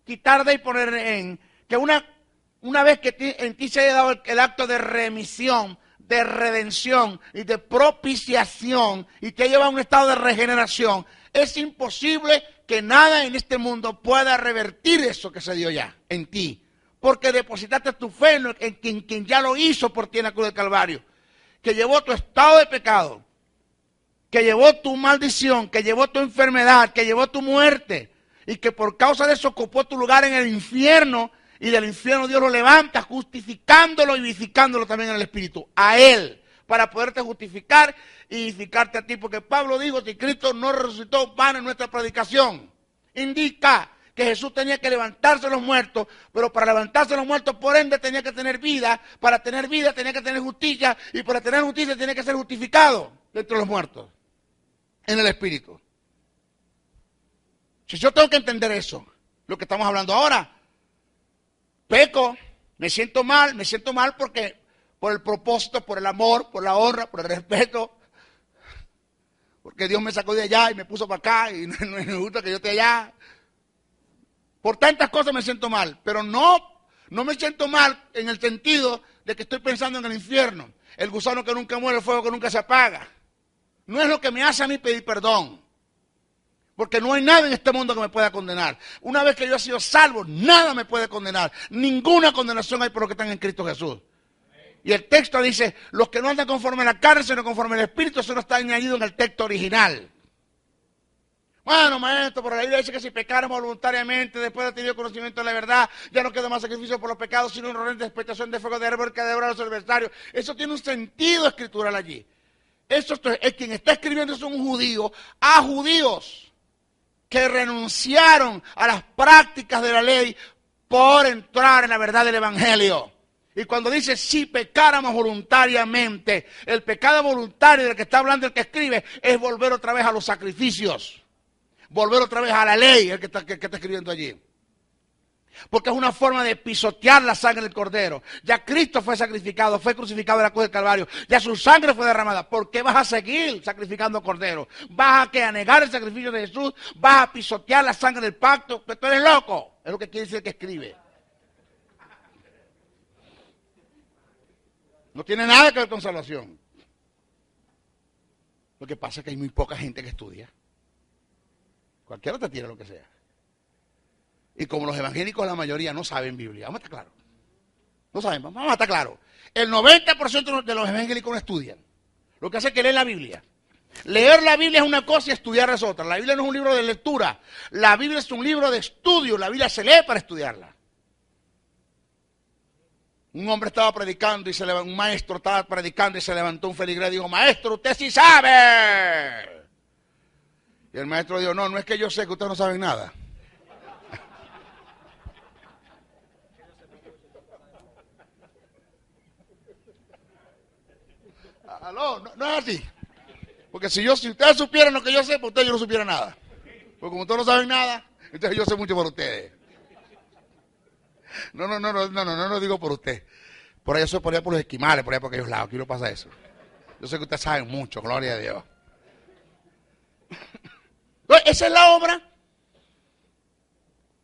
quitar de y poner en, que una vez que en ti se haya dado el acto de remisión, de redención y de propiciación y te lleva a un estado de regeneración, es imposible que nada en este mundo pueda revertir eso que se dio ya en ti, porque depositaste tu fe en quien ya lo hizo por ti en la cruz del Calvario, que llevó tu estado de pecado, que llevó tu maldición, que llevó tu enfermedad, que llevó tu muerte, y que por causa de eso ocupó tu lugar en el infierno, y del infierno Dios lo levanta, justificándolo y vivificándolo también en el Espíritu, a Él, para poderte justificar y vivificarte a ti, porque Pablo dijo, si Cristo no resucitó, vana es nuestra predicación. Indica que Jesús tenía que levantarse de los muertos, pero para levantarse de los muertos, por ende, tenía que tener vida, para tener vida tenía que tener justicia, y para tener justicia tenía que ser justificado dentro de los muertos, en el Espíritu. Si yo tengo que entender eso, lo que estamos hablando ahora, peco, me siento mal porque por el propósito, por el amor, por la honra, por el respeto, porque Dios me sacó de allá y me puso para acá y no me gusta que yo esté allá. Por tantas cosas me siento mal, pero no me siento mal en el sentido de que estoy pensando en el infierno, el gusano que nunca muere, el fuego que nunca se apaga. No es lo que me hace a mí pedir perdón. Porque no hay nada en este mundo que me pueda condenar. Una vez que yo he sido salvo, nada me puede condenar. Ninguna condenación hay por los que están en Cristo Jesús. Y el texto dice, los que no andan conforme a la carne, sino conforme al Espíritu, eso no está añadido en el texto original. Bueno, maestro, por la Biblia dice que si pecáramos voluntariamente, después de haber tenido conocimiento de la verdad, ya no queda más sacrificio por los pecados, sino una horrenda expectación de fuego de árbol que devora a los adversarios. Eso tiene un sentido escritural allí. Eso es quien está escribiendo, es un judío, a judíos que renunciaron a las prácticas de la ley por entrar en la verdad del Evangelio. Y cuando dice si pecáramos voluntariamente, el pecado voluntario del que está hablando el que escribe es volver otra vez a los sacrificios, volver otra vez a la ley, el que está escribiendo allí. Porque es una forma de pisotear la sangre del Cordero. Ya Cristo fue sacrificado, fue crucificado en la cruz del Calvario. Ya su sangre fue derramada. ¿Por qué vas a seguir sacrificando Cordero? ¿Vas a negar el sacrificio de Jesús? ¿Vas a pisotear la sangre del pacto? Que tú eres loco. Es lo que quiere decir el que escribe. No tiene nada que ver con salvación. Lo que pasa es que hay muy poca gente que estudia. Cualquiera te tira lo que sea. Y como los evangélicos, la mayoría no saben Biblia. Vamos a estar claros. No saben, vamos a estar claros. El 90% de los evangélicos no estudian. Lo que hace es que leen la Biblia. Leer la Biblia es una cosa y estudiar es otra. La Biblia no es un libro de lectura. La Biblia es un libro de estudio. La Biblia se lee para estudiarla. Un hombre estaba predicando y un maestro estaba predicando y se levantó un feligrés y dijo, maestro, usted sí sabe. Y el maestro dijo, no es que yo sé que ustedes no saben nada. Aló, no es así. Porque si ustedes supieran lo que yo sé, pues ustedes yo no supiera nada. Porque como ustedes no saben nada, entonces yo sé mucho por ustedes. No lo digo por usted. Por allá soy por allá por los esquimales, por allá por aquellos lados. Aquí no pasa eso. Yo sé que ustedes saben mucho, gloria a Dios. Entonces, esa es la obra.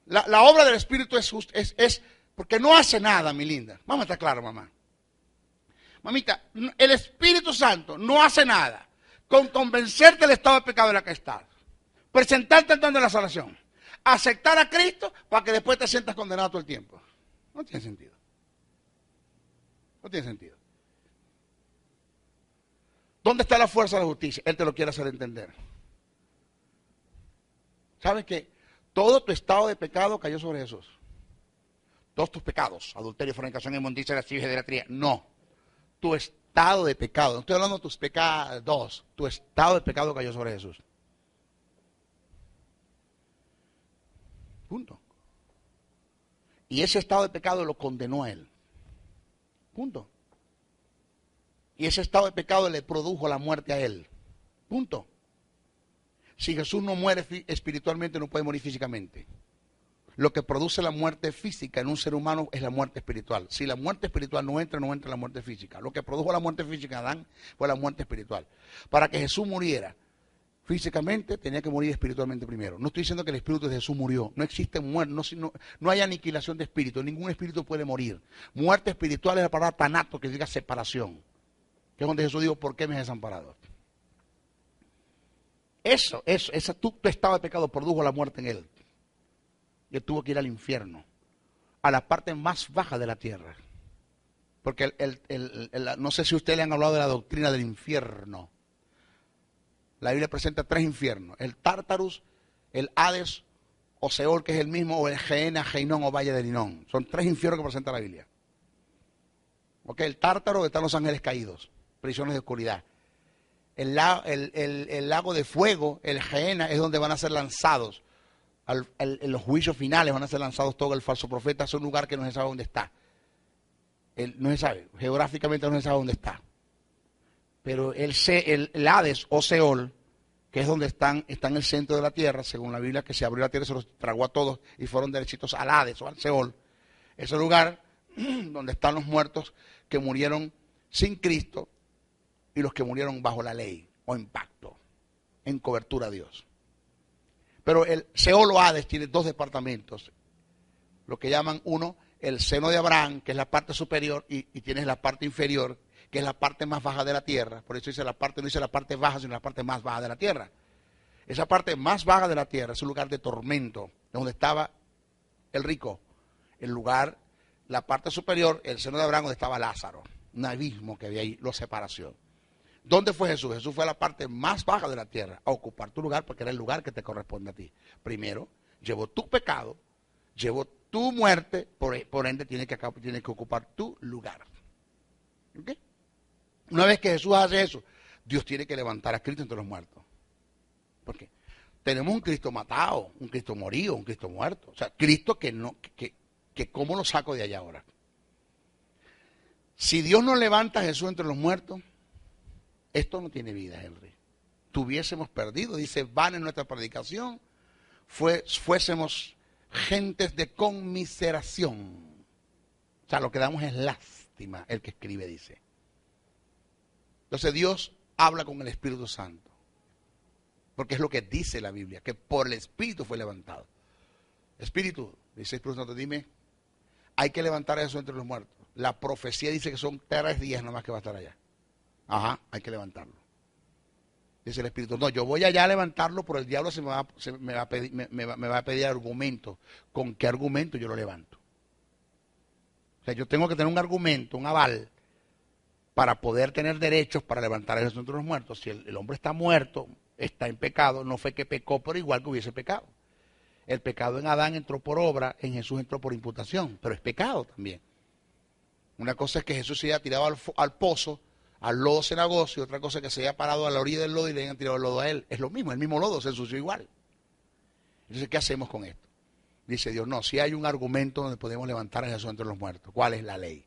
La obra del Espíritu es porque no hace nada, mi linda. Vamos a estar claros, mamá. Mamita, el Espíritu Santo no hace nada con convencerte del estado de pecado en la que estás, presentarte el don de la salvación, aceptar a Cristo para que después te sientas condenado todo el tiempo. No tiene sentido. No tiene sentido. ¿Dónde está la fuerza de la justicia? Él te lo quiere hacer entender. ¿Sabes qué? Todo tu estado de pecado cayó sobre Jesús. Todos tus pecados, adulterio, fornicación, inmundicia, lascivia, idolatría. No. Tu estado de pecado, no estoy hablando de tus pecados, tu estado de pecado cayó sobre Jesús. Punto. Y ese estado de pecado lo condenó a él. Punto. Y ese estado de pecado le produjo la muerte a él. Punto. Si Jesús no muere espiritualmente, no puede morir físicamente. Lo que produce la muerte física en un ser humano es la muerte espiritual. Si la muerte espiritual no entra la muerte física. Lo que produjo la muerte física en Adán fue la muerte espiritual. Para que Jesús muriera físicamente, tenía que morir espiritualmente primero. No estoy diciendo que el espíritu de Jesús murió. No existe muerte, no hay aniquilación de espíritu. Ningún espíritu puede morir. Muerte espiritual es la palabra tanato, que diga separación. Que es donde Jesús dijo, ¿por qué me has desamparado? Tu estado de pecado produjo la muerte en él. Y él tuvo que ir al infierno, a la parte más baja de la tierra. Porque no sé si ustedes le han hablado de la doctrina del infierno. La Biblia presenta 3 infiernos: el Tártarus, el Hades o Seol, que es el mismo, o el Gehenna, Geinón o Valle de Hinnom. Son 3 infiernos que presenta la Biblia. Okay, el Tártaro, están los ángeles caídos, prisiones de oscuridad. El lago de fuego, el Gehenna, es donde van a ser lanzados. En los juicios finales van a ser lanzados todo el falso profeta. Es un lugar que no se sabe dónde está. No se sabe, geográficamente no se sabe dónde está. Pero el Hades o Seol, que es donde están en el centro de la tierra, según la Biblia, que se abrió la tierra, se los tragó a todos y fueron derechitos al Hades o al Seol. Ese lugar donde están los muertos que murieron sin Cristo y los que murieron bajo la ley o en pacto, en cobertura a Dios. Pero el Seol o Hades tiene 2 departamentos. Lo que llaman uno, el seno de Abraham, que es la parte superior, y tienes la parte inferior, que es la parte más baja de la tierra. Por eso no dice la parte baja, sino la parte más baja de la tierra. Esa parte más baja de la tierra es un lugar de tormento, donde estaba el rico. El lugar, la parte superior, el seno de Abraham, donde estaba Lázaro. Un abismo que había ahí, la separación. ¿Dónde fue Jesús? Jesús fue a la parte más baja de la tierra, a ocupar tu lugar, porque era el lugar que te corresponde a ti. Primero, llevó tu pecado, llevó tu muerte, por ende tiene que ocupar tu lugar. ¿Okay? Una vez que Jesús hace eso, Dios tiene que levantar a Cristo entre los muertos. ¿Por qué? Tenemos un Cristo matado, un Cristo morido, un Cristo muerto. O sea, Cristo que ¿cómo lo saco de allá ahora? Si Dios no levanta a Jesús entre los muertos, esto no tiene vida, Henry. Tuviésemos perdido, dice, van en nuestra predicación, fuésemos gentes de conmiseración. O sea, lo que damos es lástima, el que escribe dice. Entonces Dios habla con el Espíritu Santo. Porque es lo que dice la Biblia, que por el Espíritu fue levantado. Espíritu, dice el Espíritu Santo, dime, hay que levantar a Jesús entre los muertos. La profecía dice que son 3 días nomás que va a estar allá. Ajá, hay que levantarlo. Dice el Espíritu, no, yo voy allá a levantarlo, pero el diablo me va a pedir argumentos. ¿Con qué argumento yo lo levanto? O sea, yo tengo que tener un argumento, un aval, para poder tener derechos para levantar a Jesús entre los muertos. Si el hombre está muerto, está en pecado, no fue que pecó, pero igual que hubiese pecado. El pecado en Adán entró por obra, en Jesús entró por imputación, pero es pecado también. Una cosa es que Jesús se haya tirado al pozo, al lodo cenagoso, y otra cosa es que se haya parado a la orilla del lodo y le hayan tirado el lodo a él. Es lo mismo, el mismo lodo se ensució igual. Entonces, ¿qué hacemos con esto? Dice Dios, no, si hay un argumento donde podemos levantar a Jesús entre los muertos. ¿Cuál es la ley?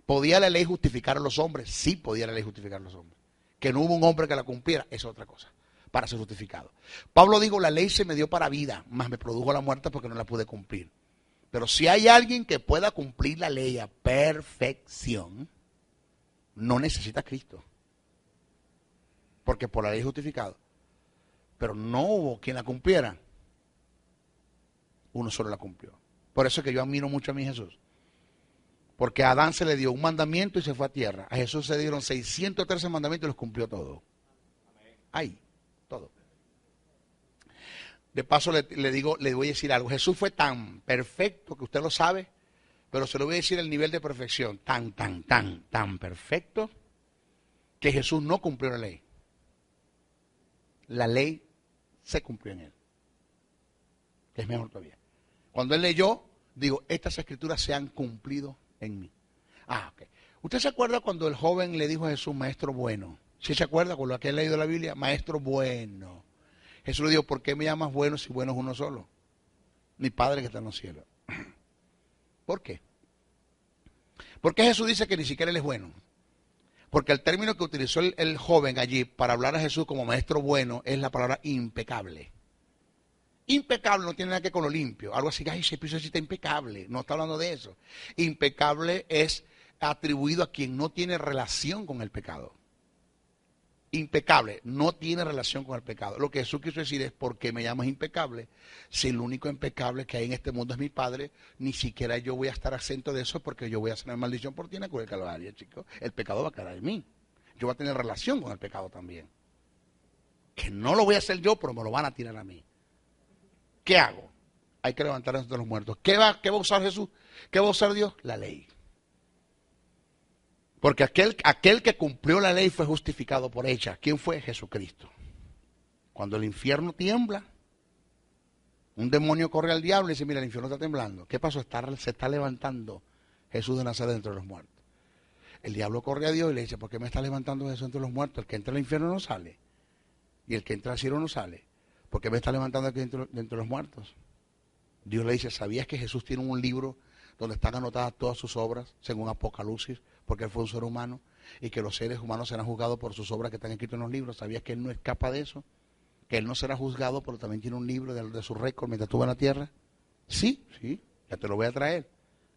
¿Podía la ley justificar a los hombres? Sí podía la ley justificar a los hombres. Que no hubo un hombre que la cumpliera, es otra cosa, para ser justificado. Pablo dijo, la ley se me dio para vida, mas me produjo la muerte porque no la pude cumplir. Pero si hay alguien que pueda cumplir la ley a perfección, no necesita a Cristo. Porque por la ley es justificado. pero no hubo quien la cumpliera. Uno solo la cumplió. Por eso es que yo admiro mucho a mi Jesús. Porque a Adán se le dio un mandamiento y se fue a tierra. A Jesús se dieron 613 mandamientos y los cumplió todos. Ahí, todo. De paso le voy a decir algo. Jesús fue tan perfecto, que usted lo sabe, pero se lo voy a decir el nivel de perfección. Tan perfecto, que Jesús no cumplió la ley. La ley se cumplió en él. Que es mejor todavía. Cuando él leyó, digo, estas escrituras se han cumplido en mí. Ok. ¿Usted se acuerda cuando el joven le dijo a Jesús, maestro bueno? ¿Sí se acuerda con lo que ha leído la Biblia? Maestro bueno. Jesús le dijo, ¿por qué me llamas bueno si bueno es uno solo? Mi Padre que está en los cielos. ¿Por qué? ¿Por qué Jesús dice que ni siquiera él es bueno? Porque el término que utilizó el joven allí para hablar a Jesús como maestro bueno es la palabra impecable. Impecable no tiene nada que ver con lo limpio. Algo así, ay, ese piso sí está impecable. No está hablando de eso. Impecable es atribuido a quien no tiene relación con el pecado. Impecable, no tiene relación con el pecado. Lo que Jesús quiso decir es, ¿por qué me llamas impecable? Si el único impecable que hay en este mundo es mi Padre, ni siquiera yo voy a estar exento de eso, porque yo voy a hacer una maldición por ti en la cruz del Calvario, chicos. El pecado va a quedar en mí. Yo voy a tener relación con el pecado también. Que no lo voy a hacer yo, pero me lo van a tirar a mí. ¿Qué hago? Hay que levantar de los muertos. ¿Qué va a usar Jesús? ¿Qué va a usar Dios? La ley. Porque aquel que cumplió la ley fue justificado por ella. ¿Quién fue? Jesucristo. Cuando el infierno tiembla, un demonio corre al diablo y dice, mira, el infierno está temblando. ¿Qué pasó? Se está levantando Jesús de Nazaret entre los muertos. El diablo corre a Dios y le dice, ¿por qué me está levantando Jesús entre los muertos? El que entra al infierno no sale. Y el que entra al cielo no sale. ¿Por qué me está levantando aquí dentro de los muertos? Dios le dice, ¿sabías que Jesús tiene un libro donde están anotadas todas sus obras, según Apocalipsis, porque él fue un ser humano, y que los seres humanos serán juzgados por sus obras que están escritas en los libros? ¿Sabías que él no escapa de eso? Que él no será juzgado, pero también tiene un libro de su récord mientras estuvo en la tierra. Sí, ya te lo voy a traer.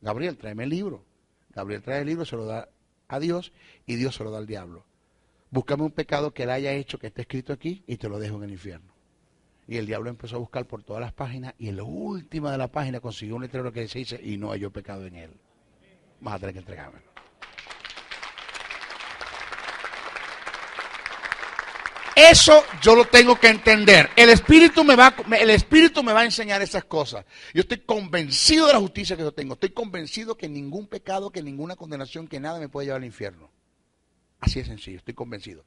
Gabriel, tráeme el libro. Gabriel trae el libro, se lo da a Dios, y Dios se lo da al diablo. Búscame un pecado que él haya hecho, que esté escrito aquí, y te lo dejo en el infierno. Y el diablo empezó a buscar por todas las páginas, y en la última de la página consiguió un letrero que dice, y no halló pecado en él. Vas a tener que entregármelo. Eso yo lo tengo que entender. El Espíritu me va a enseñar esas cosas. Yo estoy convencido de la justicia que yo tengo. Estoy convencido que ningún pecado, que ninguna condenación, que nada me puede llevar al infierno. Así es sencillo, estoy convencido.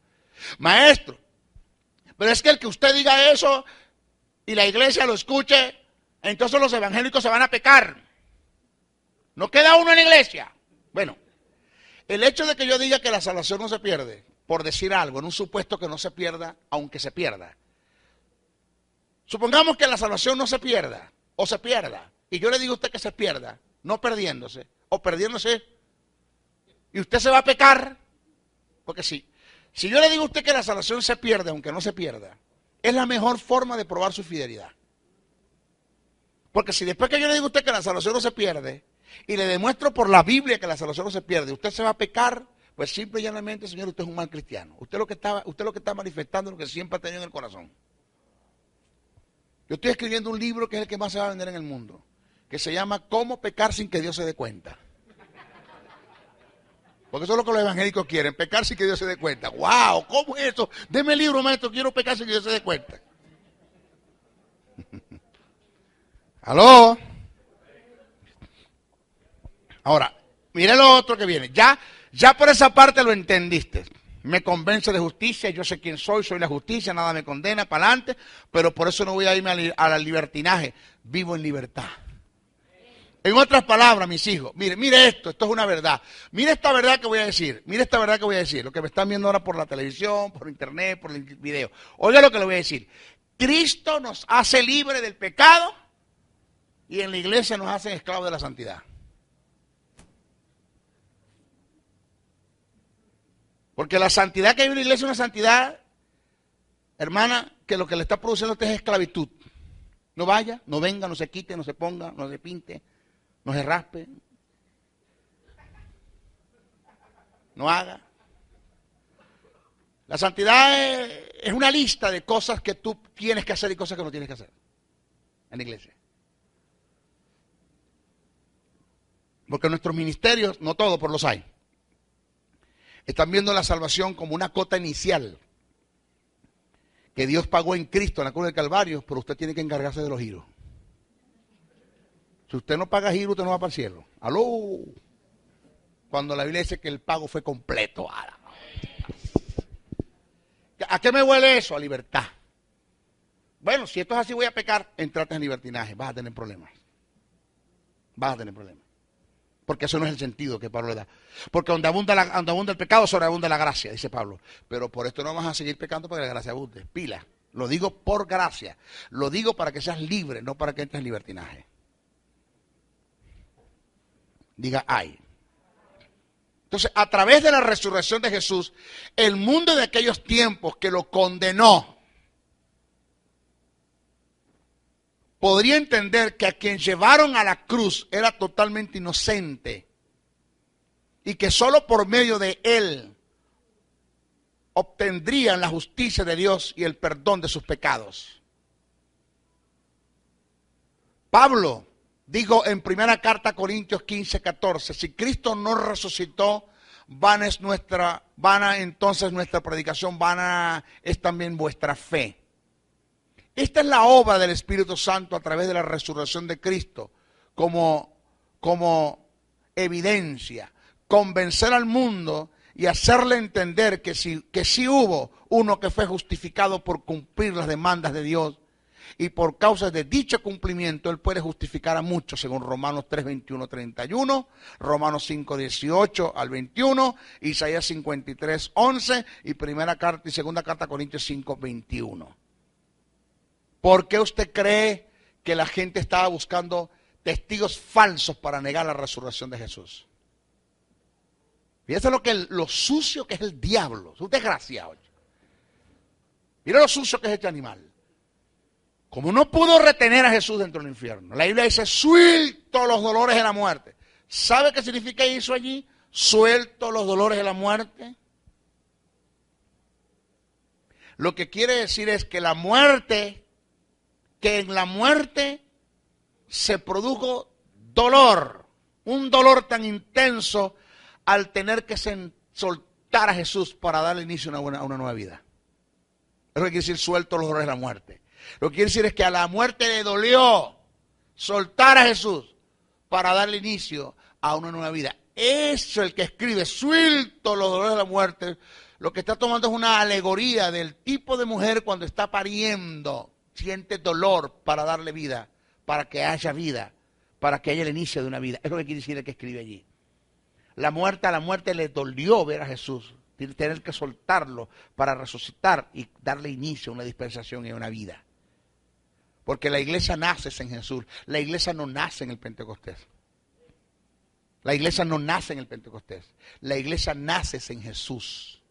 Maestro, pero es que el que usted diga eso y la iglesia lo escuche, entonces los evangélicos se van a pecar. No queda uno en la iglesia. Bueno, el hecho de que yo diga que la salvación no se pierde, por decir algo, en un supuesto que no se pierda, aunque se pierda. Supongamos que la salvación no se pierda, o se pierda, y yo le digo a usted que se pierda, no perdiéndose, o perdiéndose, y usted se va a pecar, porque si yo le digo a usted que la salvación se pierde, aunque no se pierda, es la mejor forma de probar su fidelidad. Porque si después que yo le digo a usted que la salvación no se pierde, y le demuestro por la Biblia que la salvación no se pierde, usted se va a pecar, pues simple y llanamente, señor, usted es un mal cristiano. Usted lo que está manifestando es lo que siempre ha tenido en el corazón. Yo estoy escribiendo un libro que es el que más se va a vender en el mundo, que se llama ¿Cómo pecar sin que Dios se dé cuenta? Porque eso es lo que los evangélicos quieren, pecar sin que Dios se dé cuenta. ¡Wow! ¿Cómo es eso? Deme el libro, maestro, quiero pecar sin que Dios se dé cuenta. ¿Aló? Ahora, mire lo otro que viene. Ya por esa parte lo entendiste. Me convence de justicia, yo sé quién soy la justicia, nada me condena, para adelante, pero por eso no voy a irme a la libertinaje, vivo en libertad. En otras palabras, mis hijos, mire esto es una verdad. Mire esta verdad que voy a decir, lo que me están viendo ahora por la televisión, por internet, por el video. Oiga lo que le voy a decir. Cristo nos hace libre del pecado y en la iglesia nos hacen esclavos de la santidad. Porque la santidad que hay en la iglesia es una santidad, hermana, que lo que le está produciendo a usted es esclavitud. No vaya, no venga, no se quite, no se ponga, no se pinte, no se raspe, no haga. La santidad es una lista de cosas que tú tienes que hacer y cosas que no tienes que hacer en la iglesia. Porque nuestros ministerios, no todos, pero los hay, están viendo la salvación como una cota inicial que Dios pagó en Cristo en la cruz del Calvario, pero usted tiene que encargarse de los giros. Si usted no paga giro, usted no va para el cielo. ¡Aló! Cuando la Biblia dice que el pago fue completo. ¿A qué me huele eso? A libertad. Bueno, si esto es así, voy a pecar, entrate en libertinaje, vas a tener problemas. Vas a tener problemas. Porque eso no es el sentido que Pablo le da. Porque donde abunda el pecado, sobreabunda la gracia, dice Pablo. Pero por esto no vas a seguir pecando para que la gracia abunde. Pila. Lo digo por gracia. Lo digo para que seas libre, no para que entres en libertinaje. Diga, ay. Entonces, a través de la resurrección de Jesús, el mundo de aquellos tiempos que lo condenó, podría entender que a quien llevaron a la cruz era totalmente inocente y que solo por medio de él obtendrían la justicia de Dios y el perdón de sus pecados. Pablo dijo en primera carta a Corintios 15:14, si Cristo no resucitó, vana entonces nuestra predicación, vana es también vuestra fe. Esta es la obra del Espíritu Santo a través de la resurrección de Cristo, como evidencia, convencer al mundo y hacerle entender que sí hubo uno que fue justificado por cumplir las demandas de Dios, y por causa de dicho cumplimiento, él puede justificar a muchos, según Romanos 3:21-31, Romanos 5:18 al 21, Isaías 53:11 y primera carta y segunda carta a Corintios 5:21. ¿Por qué usted cree que la gente estaba buscando testigos falsos para negar la resurrección de Jesús? Fíjese lo sucio que es el diablo. Es un desgraciado. Mira lo sucio que es este animal. Como no pudo retener a Jesús dentro del infierno, la Biblia dice, suelto los dolores de la muerte. ¿Sabe qué significa eso allí? Suelto los dolores de la muerte. Lo que quiere decir es que en la muerte se produjo dolor, un dolor tan intenso al tener que soltar a Jesús para darle inicio a una nueva vida. Eso quiere decir suelto los dolores de la muerte. Lo que quiere decir es que a la muerte le dolió soltar a Jesús para darle inicio a una nueva vida. Eso, el que escribe, suelto los dolores de la muerte, lo que está tomando es una alegoría del tipo de mujer cuando está pariendo, siente dolor para darle vida, para que haya vida, para que haya el inicio de una vida. Es lo que quiere decir el que escribe allí. A la muerte le dolió ver a Jesús, tener que soltarlo para resucitar y darle inicio a una dispensación y a una vida. Porque la iglesia nace en Jesús. La iglesia no nace en el Pentecostés. La iglesia no nace en el Pentecostés. La iglesia nace en Jesús.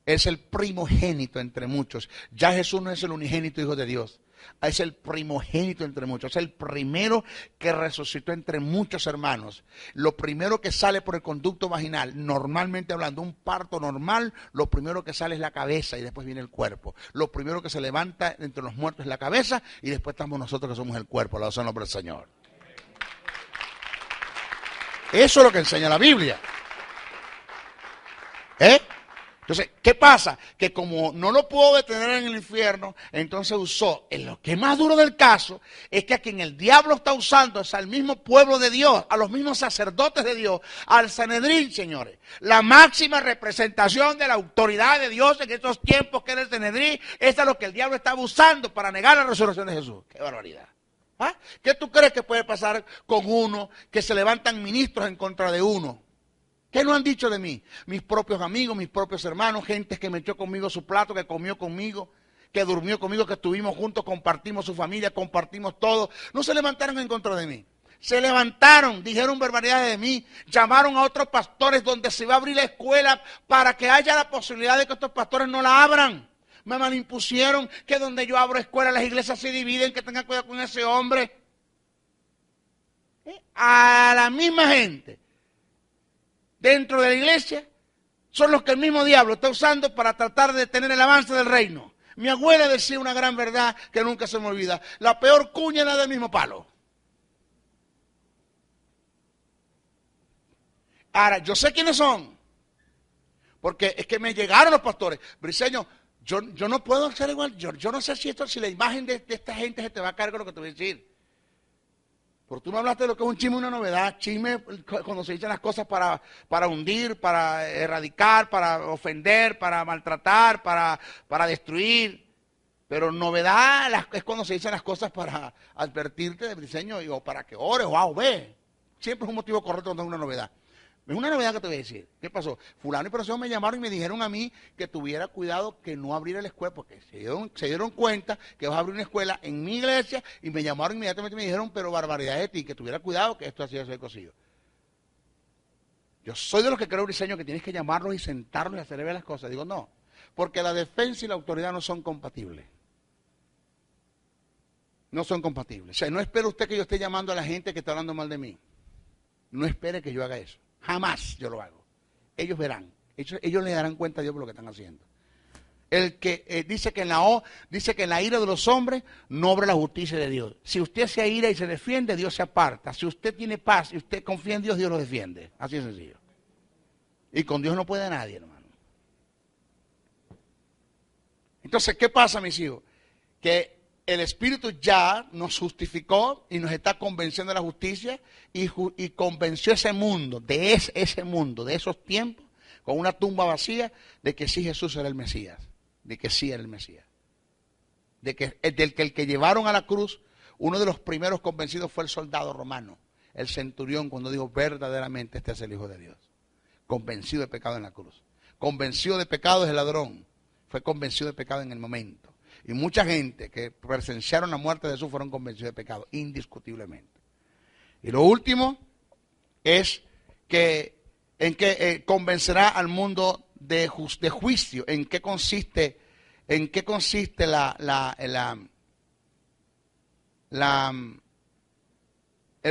Es el primogénito entre muchos. Ya Jesús no es el unigénito Hijo de Dios. Es el primogénito entre muchos. Es el primero que resucitó entre muchos hermanos. Lo primero que sale por el conducto vaginal, normalmente hablando, un parto normal, lo primero que sale es la cabeza y después viene el cuerpo. Lo primero que se levanta entre los muertos es la cabeza y después estamos nosotros que somos el cuerpo. Alabado sea el nombre del Señor. Eso es lo que enseña la Biblia. Entonces, ¿qué pasa? Que como no lo pudo detener en el infierno, entonces usó, en lo que es más duro del caso, es que a quien el diablo está usando es al mismo pueblo de Dios, a los mismos sacerdotes de Dios, al Sanedrín, señores. La máxima representación de la autoridad de Dios en estos tiempos que era el Sanedrín, es a lo que el diablo estaba usando para negar la resurrección de Jesús. ¡Qué barbaridad! ¿Ah? ¿Qué tú crees que puede pasar con uno que se levantan ministros en contra de uno? ¿Qué no han dicho de mí? Mis propios amigos, mis propios hermanos, gente que me echó conmigo su plato, que comió conmigo, que durmió conmigo, que estuvimos juntos, compartimos su familia, compartimos todo. No se levantaron en contra de mí. Se levantaron, dijeron barbaridades de mí, llamaron a otros pastores donde se va a abrir la escuela para que haya la posibilidad de que estos pastores no la abran. Me impusieron que donde yo abro escuela las iglesias se dividen, que tengan cuidado con ese hombre. A la misma gente dentro de la iglesia son los que el mismo diablo está usando para tratar de detener el avance del reino. Mi abuela decía una gran verdad que nunca se me olvida. La peor cuña es la del mismo palo. Ahora, yo sé quiénes son. Porque es que me llegaron los pastores. Briseño, yo no puedo ser igual. Yo no sé si la imagen de esta gente se te va a caer con lo que te voy a decir. Porque tú me hablaste de lo que es un chisme, una novedad. Chisme cuando se dicen las cosas para hundir, para erradicar, para ofender, para maltratar, para destruir. Pero novedad es cuando se dicen las cosas para advertirte de Briseño o para que ores o A o B. Siempre es un motivo correcto cuando es una novedad. Es una novedad que te voy a decir. ¿Qué pasó? Fulano y persona me llamaron y me dijeron a mí que tuviera cuidado que no abriera la escuela, porque se dieron cuenta que vas a abrir una escuela en mi iglesia y me llamaron inmediatamente y me dijeron, pero barbaridad de ti, que tuviera cuidado que esto así es cocido. Yo soy de los que creo, Briseño, que tienes que llamarlos y sentarlos y hacerle ver las cosas. Digo, no, porque la defensa y la autoridad no son compatibles. No son compatibles. O sea, no espere usted que yo esté llamando a la gente que está hablando mal de mí. No espere que yo haga eso. Jamás yo lo hago. Ellos verán. Ellos le darán cuenta a Dios por lo que están haciendo. El que dice que en la ira de los hombres no obra la justicia de Dios. Si usted se ira y se defiende, Dios se aparta. Si usted tiene paz y usted confía en Dios, Dios lo defiende. Así de sencillo. Y con Dios no puede nadie, hermano. Entonces, ¿qué pasa, mis hijos? Que el Espíritu ya nos justificó y nos está convenciendo de la justicia y convenció ese mundo, de esos tiempos, con una tumba vacía, de que sí Jesús era el Mesías, de que sí era el Mesías. Del que llevaron a la cruz, uno de los primeros convencidos fue el soldado romano, el centurión, cuando dijo verdaderamente este es el Hijo de Dios. Convencido de pecado en la cruz. Convencido de pecado es el ladrón. Fue convencido de pecado en el momento. Y mucha gente que presenciaron la muerte de Jesús fueron convencidos de pecado, indiscutiblemente. Y lo último es que convencerá al mundo de juicio. ¿En qué consiste el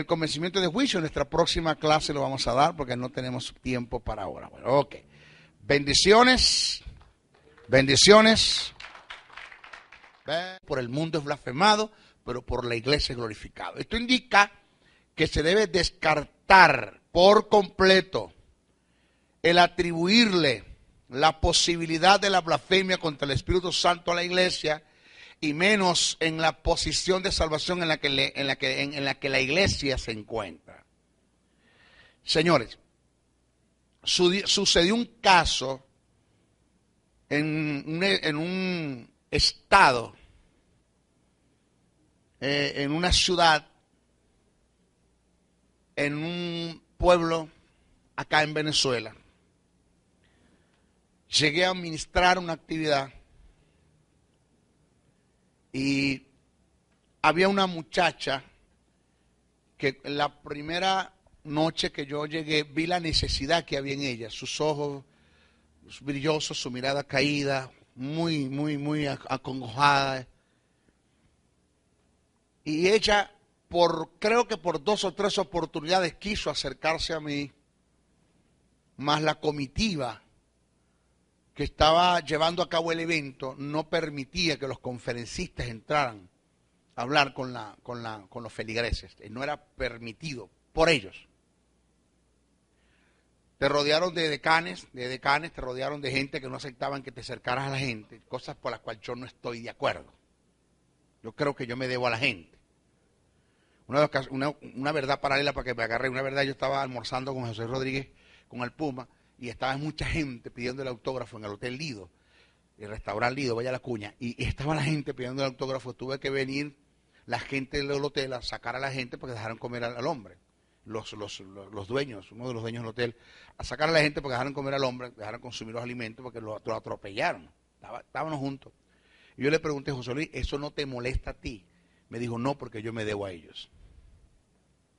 convencimiento de juicio? En nuestra próxima clase lo vamos a dar porque no tenemos tiempo para ahora. Bueno, ok. Bendiciones. Bendiciones. Por el mundo es blasfemado, pero por la iglesia es glorificado. Esto indica que se debe descartar por completo el atribuirle la posibilidad de la blasfemia contra el Espíritu Santo a la iglesia, y menos en la posición de salvación en la que la iglesia se encuentra. Señores, sucedió un caso en un estado, en una ciudad, en un pueblo acá en Venezuela. Llegué a ministrar una actividad y había una muchacha que la primera noche que yo llegué vi la necesidad que había en ella, sus ojos brillosos, su mirada caída, muy acongojada. Y ella, creo que por 2 o 3 oportunidades quiso acercarse a mí, más la comitiva que estaba llevando a cabo el evento no permitía que los conferencistas entraran a hablar con los feligreses. No era permitido por ellos. Te rodearon de decanes, te rodearon de gente que no aceptaban que te acercaras a la gente, cosas por las cuales yo no estoy de acuerdo. Yo creo que yo me debo a la gente. Una verdad paralela para que me agarre, una verdad, yo estaba almorzando con José Rodríguez, con el Puma, y estaba mucha gente pidiendo el autógrafo en el Hotel Lido, el restaurante Lido, vaya la cuña, y estaba la gente pidiendo el autógrafo. Tuve que venir la gente del hotel a sacar a la gente porque dejaron comer al hombre. Los dueños, uno de los dueños del hotel, a sacar a la gente porque dejaron comer al hombre, dejaron consumir los alimentos porque lo atropellaron. Estábamos juntos. Y yo le pregunté, José Luis, ¿eso no te molesta a ti? Me dijo, no, porque yo me debo a ellos.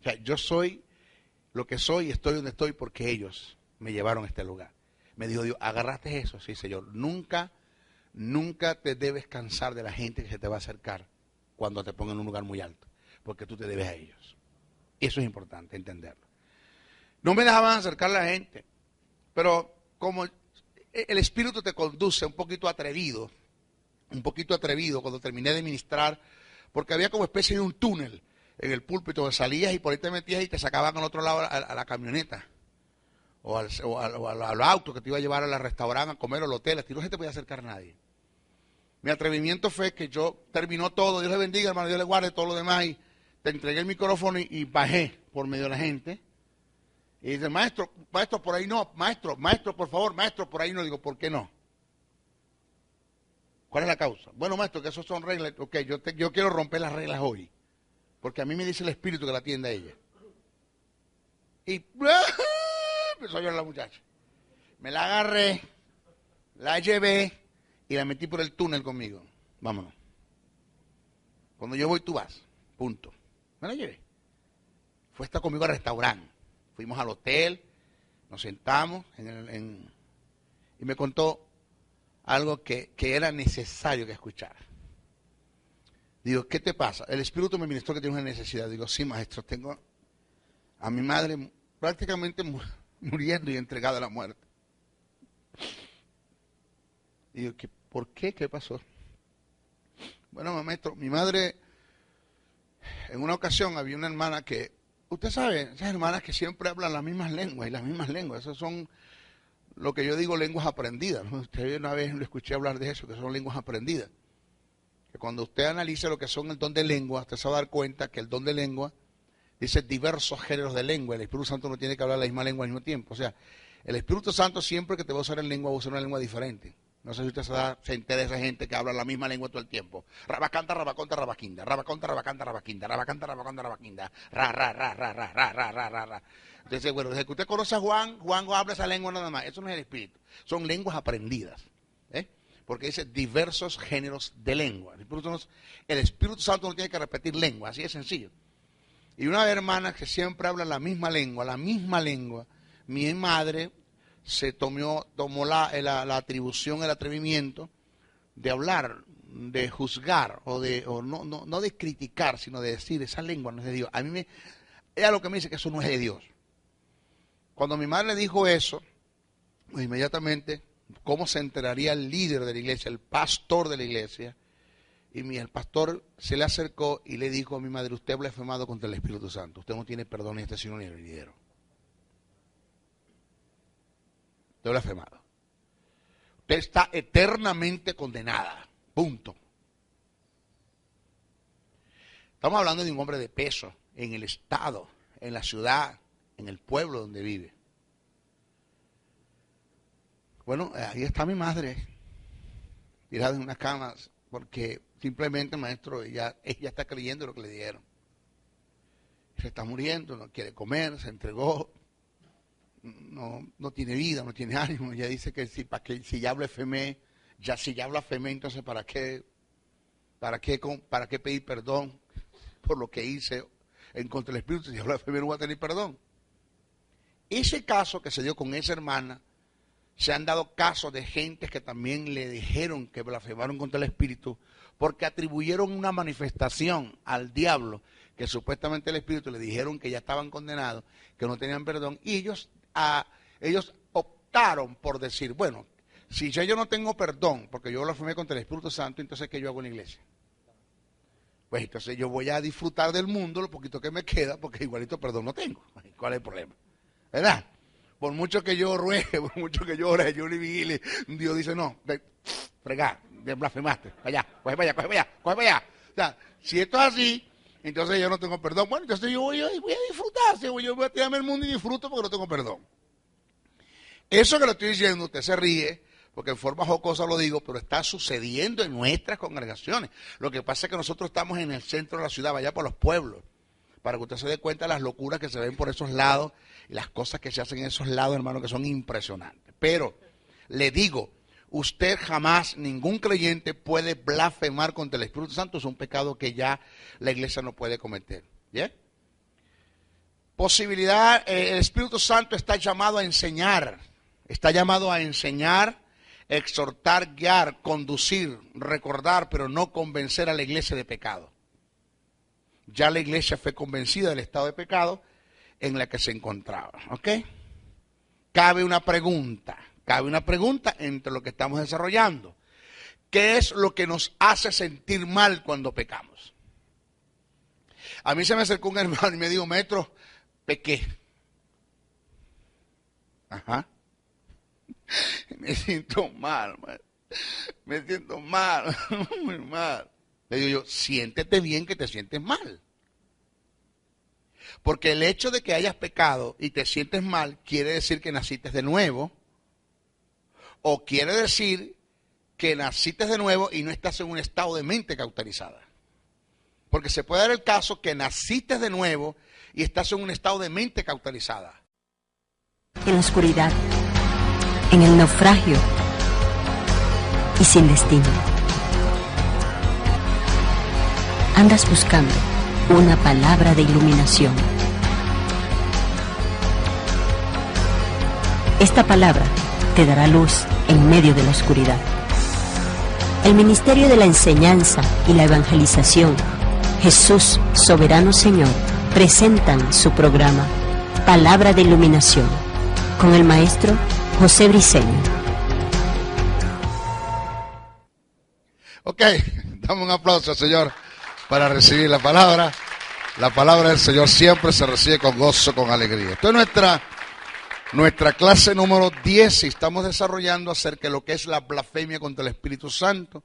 O sea, yo soy lo que soy y estoy donde estoy porque ellos me llevaron a este lugar. Me dijo Dios, ¿agarraste eso? Sí, Señor. Nunca te debes cansar de la gente que se te va a acercar cuando te pongan en un lugar muy alto, porque tú te debes a ellos. Eso es importante entenderlo. No me dejaban acercar a la gente, pero como el Espíritu te conduce un poquito atrevido cuando terminé de ministrar, porque había como especie de un túnel en el púlpito donde salías y por ahí te metías y te sacaban al otro lado a la camioneta o al auto que te iba a llevar al restaurante a comer o al hotel. No se te podía acercar nadie. Mi atrevimiento fue que yo terminó todo, Dios le bendiga, hermano, Dios le guarde todo lo demás, y te entregué el micrófono y bajé por medio de la gente. Y dice, maestro, por ahí no, maestro, por favor, maestro, por ahí no. Digo, ¿por qué no? ¿Cuál es la causa? Bueno, maestro, que eso son reglas. Ok, yo quiero romper las reglas hoy, porque a mí me dice el Espíritu que la atienda a ella. Y empezó a llorar la muchacha. Me la agarré, la llevé y la metí por el túnel conmigo. Vámonos. Cuando yo voy, tú vas. Punto. Me la llevé. Fue estar conmigo al restaurante. Fuimos al hotel, nos sentamos y me contó algo que era necesario que escuchara. Digo, ¿qué te pasa? El Espíritu me ministró que tienes una necesidad. Digo, sí, maestro, tengo a mi madre prácticamente muriendo y entregada a la muerte. Digo, ¿por qué? ¿Qué pasó? Bueno, maestro, mi madre, en una ocasión había una hermana que, usted sabe, esas hermanas que siempre hablan las mismas lenguas, y las mismas lenguas, esas son lo que yo digo lenguas aprendidas, ¿no? Usted una vez lo escuché hablar de eso, que son lenguas aprendidas. Que cuando usted analice lo que son el don de lengua, usted se va a dar cuenta que el don de lengua dice diversos géneros de lengua. El Espíritu Santo no tiene que hablar la misma lengua al mismo tiempo. O sea, el Espíritu Santo siempre que te va a usar en lengua, va a usar una lengua diferente. No sé si usted se entera de esa gente que habla la misma lengua todo el tiempo. Rabacanta, rabaconta, rabaquinda. Rabaconta, rabacanta, rabaquinda. Rabacanta, rabaconta, rabaquinda. Ra. Entonces, bueno, desde que usted conoce a Juan habla esa lengua nada más. Eso no es el Espíritu. Son lenguas aprendidas. Porque dice diversos géneros de lengua. El Espíritu Santo no tiene que repetir lengua. Así de sencillo. Y una hermana que siempre habla la misma lengua, mi madre se tomó la atribución, el atrevimiento de hablar, de juzgar, no de criticar, sino de decir, esa lengua no es de Dios. Ella lo que me dice que eso no es de Dios. Cuando mi madre le dijo eso, pues inmediatamente, ¿cómo se enteraría el líder de la iglesia, el pastor de la iglesia? Y el pastor se le acercó y le dijo a mi madre, usted ha blasfemado contra el Espíritu Santo, usted no tiene perdón en este signo ni en el venidero. Usted ha blasfemado. Usted está eternamente condenada. Punto. Estamos hablando de un hombre de peso en el estado, en la ciudad, en el pueblo donde vive. Bueno, ahí está mi madre, tirada en una cama, porque simplemente, maestro, ella está creyendo lo que le dieron. Se está muriendo, no quiere comer, se entregó. No tiene vida, no tiene ánimo. Ella dice que si ya blasfemé, entonces ¿para qué pedir perdón por lo que hice en contra del Espíritu? Si ya blasfemé no voy a tener perdón. Ese caso que se dio con esa hermana, se han dado casos de gente que también le dijeron que blasfemaron contra el Espíritu porque atribuyeron una manifestación al diablo, que supuestamente el Espíritu le dijeron que ya estaban condenados, que no tenían perdón, y ellos optaron por decir, bueno, si ya yo no tengo perdón porque yo blasfemé contra el Espíritu Santo, entonces ¿qué yo hago en la iglesia? Pues entonces yo voy a disfrutar del mundo lo poquito que me queda, porque igualito perdón no tengo. ¿Cuál es el problema? ¿Verdad? Por mucho que yo ruegue, por mucho que yo ore, yo le vigile, Dios dice, no, fregar, blasfemaste, allá, coge para allá. O sea, si esto es así, entonces yo no tengo perdón. Bueno, entonces yo voy a disfrutar, yo voy a tirarme el mundo y disfruto porque no tengo perdón. Eso que le estoy diciendo, usted se ríe, porque en forma jocosa lo digo, pero está sucediendo en nuestras congregaciones. Lo que pasa es que nosotros estamos en el centro de la ciudad, allá por los pueblos, para que usted se dé cuenta de las locuras que se ven por esos lados y las cosas que se hacen en esos lados, hermano, que son impresionantes. Pero le digo, usted jamás, ningún creyente puede blasfemar contra el Espíritu Santo. Es un pecado que ya la iglesia no puede cometer. ¿Bien? Posibilidad, el Espíritu Santo está llamado a enseñar. Está llamado a enseñar, exhortar, guiar, conducir, recordar, pero no convencer a la iglesia de pecado. Ya la iglesia fue convencida del estado de pecado en la que se encontraba. ¿Ok? Cabe una pregunta. cabe una pregunta entre lo que estamos desarrollando. ¿Qué es lo que nos hace sentir mal cuando pecamos? A mí se me acercó un hermano y me dijo, maestro, pequé. Ajá. Me siento mal, maestro. Me siento mal, muy mal. Le digo yo, siéntete bien que te sientes mal. Porque el hecho de que hayas pecado y te sientes mal quiere decir que naciste de nuevo. O quiere decir que naciste de nuevo y no estás en un estado de mente cauterizada. Porque se puede dar el caso que naciste de nuevo y estás en un estado de mente cauterizada. En la oscuridad, en el naufragio y sin destino. Andas buscando una palabra de iluminación. Esta palabra te dará luz en medio de la oscuridad. El Ministerio de la Enseñanza y la Evangelización, Jesús, Soberano Señor, presentan su programa Palabra de Iluminación con el maestro José Briceño. Ok, damos un aplauso al Señor para recibir la palabra. La palabra del Señor siempre se recibe con gozo, con alegría. Esto es nuestra clase número 10 y estamos desarrollando acerca de lo que es la blasfemia contra el Espíritu Santo.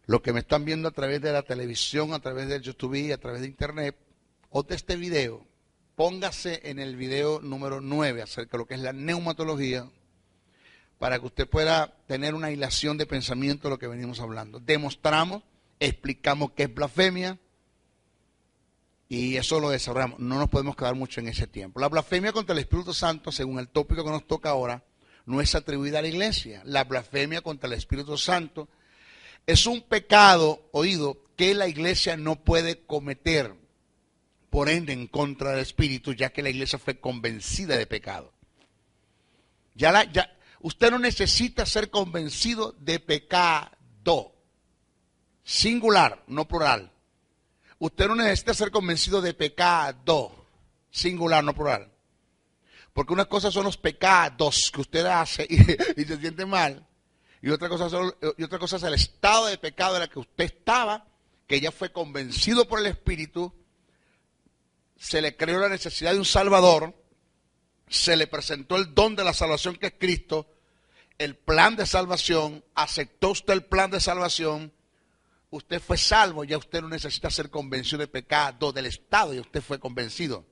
Lo que me están viendo a través de la televisión, a través de YouTube, a través de internet, o de este video, póngase en el video número 9 acerca de lo que es la neumatología, para que usted pueda tener una hilación de pensamiento de lo que venimos hablando. Demostramos, explicamos qué es blasfemia, y eso lo desarrollamos. No nos podemos quedar mucho en ese tiempo. La blasfemia contra el Espíritu Santo, según el tópico que nos toca ahora, no es atribuida a la iglesia. La blasfemia contra el Espíritu Santo es un pecado, oído, que la iglesia no puede cometer, por ende, en contra del Espíritu, ya que la iglesia fue convencida de pecado. Usted no necesita ser convencido de pecado. Singular, no plural. Usted no necesita ser convencido de pecado. Singular, no plural. Porque unas cosas son los pecados que usted hace y se siente mal. Y otra cosa es el estado de pecado en el que usted estaba, que ya fue convencido por el Espíritu, se le creó la necesidad de un Salvador, se le presentó el don de la salvación que es Cristo, el plan de salvación, aceptó usted el plan de salvación, usted fue salvo, ya usted no necesita ser convencido de pecado del estado, y usted fue convencido.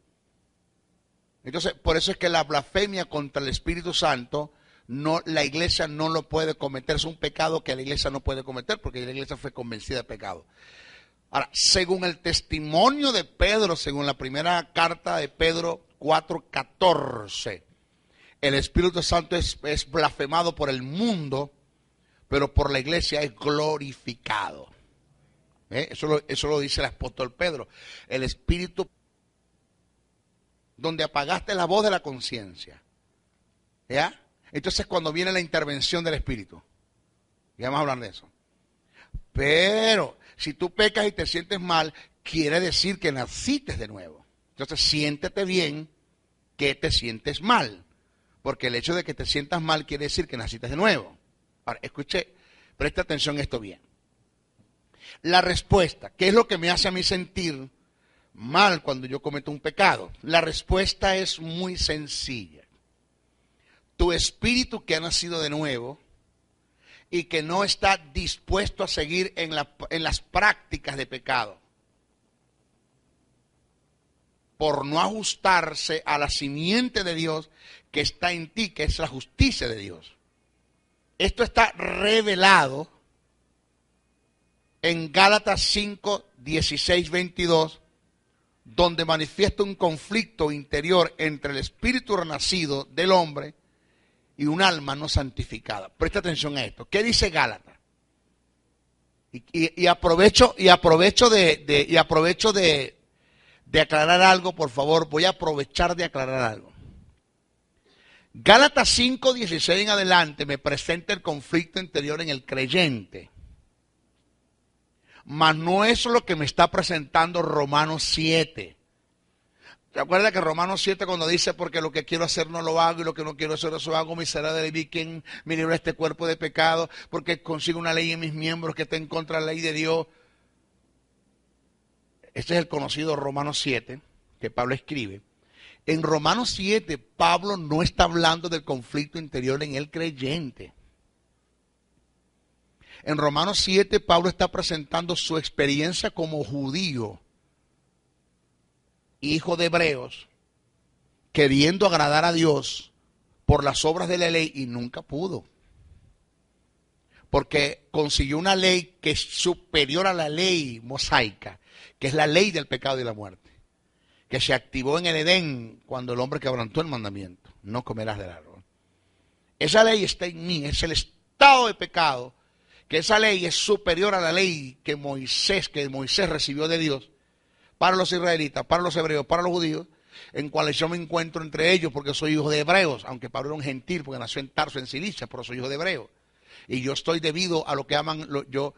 Entonces, por eso es que la blasfemia contra el Espíritu Santo, la iglesia no lo puede cometer, es un pecado que la iglesia no puede cometer, porque la iglesia fue convencida de pecado. Ahora, según el testimonio de Pedro, según la primera carta de Pedro 4:14, el Espíritu Santo es blasfemado por el mundo, pero por la iglesia es glorificado. Eso lo dice el apóstol Pedro. El Espíritu, donde apagaste la voz de la conciencia. ¿Ya? Entonces cuando viene la intervención del Espíritu. Ya vamos a hablar de eso. Pero si tú pecas y te sientes mal, quiere decir que naciste de nuevo. Entonces siéntete bien que te sientes mal. Porque el hecho de que te sientas mal quiere decir que naciste de nuevo. Ahora, escuche, presta atención a esto bien. La respuesta, ¿qué es lo que me hace a mí sentir mal cuando yo cometo un pecado? La respuesta es muy sencilla. Tu espíritu que ha nacido de nuevo y que no está dispuesto a seguir en las prácticas de pecado, por no ajustarse a la simiente de Dios que está en ti, que es la justicia de Dios. Esto está revelado en Gálatas 5, 16, 22, donde manifiesta un conflicto interior entre el espíritu renacido del hombre y un alma no santificada. Presta atención a esto. ¿Qué dice Gálatas? Y aprovecho de aclarar algo, por favor. Voy a aprovechar de aclarar algo. Gálatas 5, 16 en adelante me presenta el conflicto interior en el creyente. Mas no es lo que me está presentando Romanos 7. ¿Se acuerda que Romanos 7 cuando dice, porque lo que quiero hacer no lo hago y lo que no quiero hacer eso hago, mi será de mí quien me libra este cuerpo de pecado, porque consigo una ley en mis miembros que está en contra de la ley de Dios? Este es el conocido Romanos 7 que Pablo escribe. En Romanos 7, Pablo no está hablando del conflicto interior en el creyente. En Romanos 7, Pablo está presentando su experiencia como judío, hijo de hebreos, queriendo agradar a Dios por las obras de la ley y nunca pudo. Porque consiguió una ley que es superior a la ley mosaica, que es la ley del pecado y la muerte, que se activó en el Edén cuando el hombre quebrantó el mandamiento: no comerás del árbol. Esa ley está en mí, es el estado de pecado, que esa ley es superior a la ley que Moisés recibió de Dios para los israelitas, para los hebreos, para los judíos, en cuales yo me encuentro entre ellos porque soy hijo de hebreos, aunque Pablo era un gentil porque nació en Tarso, en Cilicia, pero soy hijo de hebreo. Y yo estoy debido a lo que llaman, yo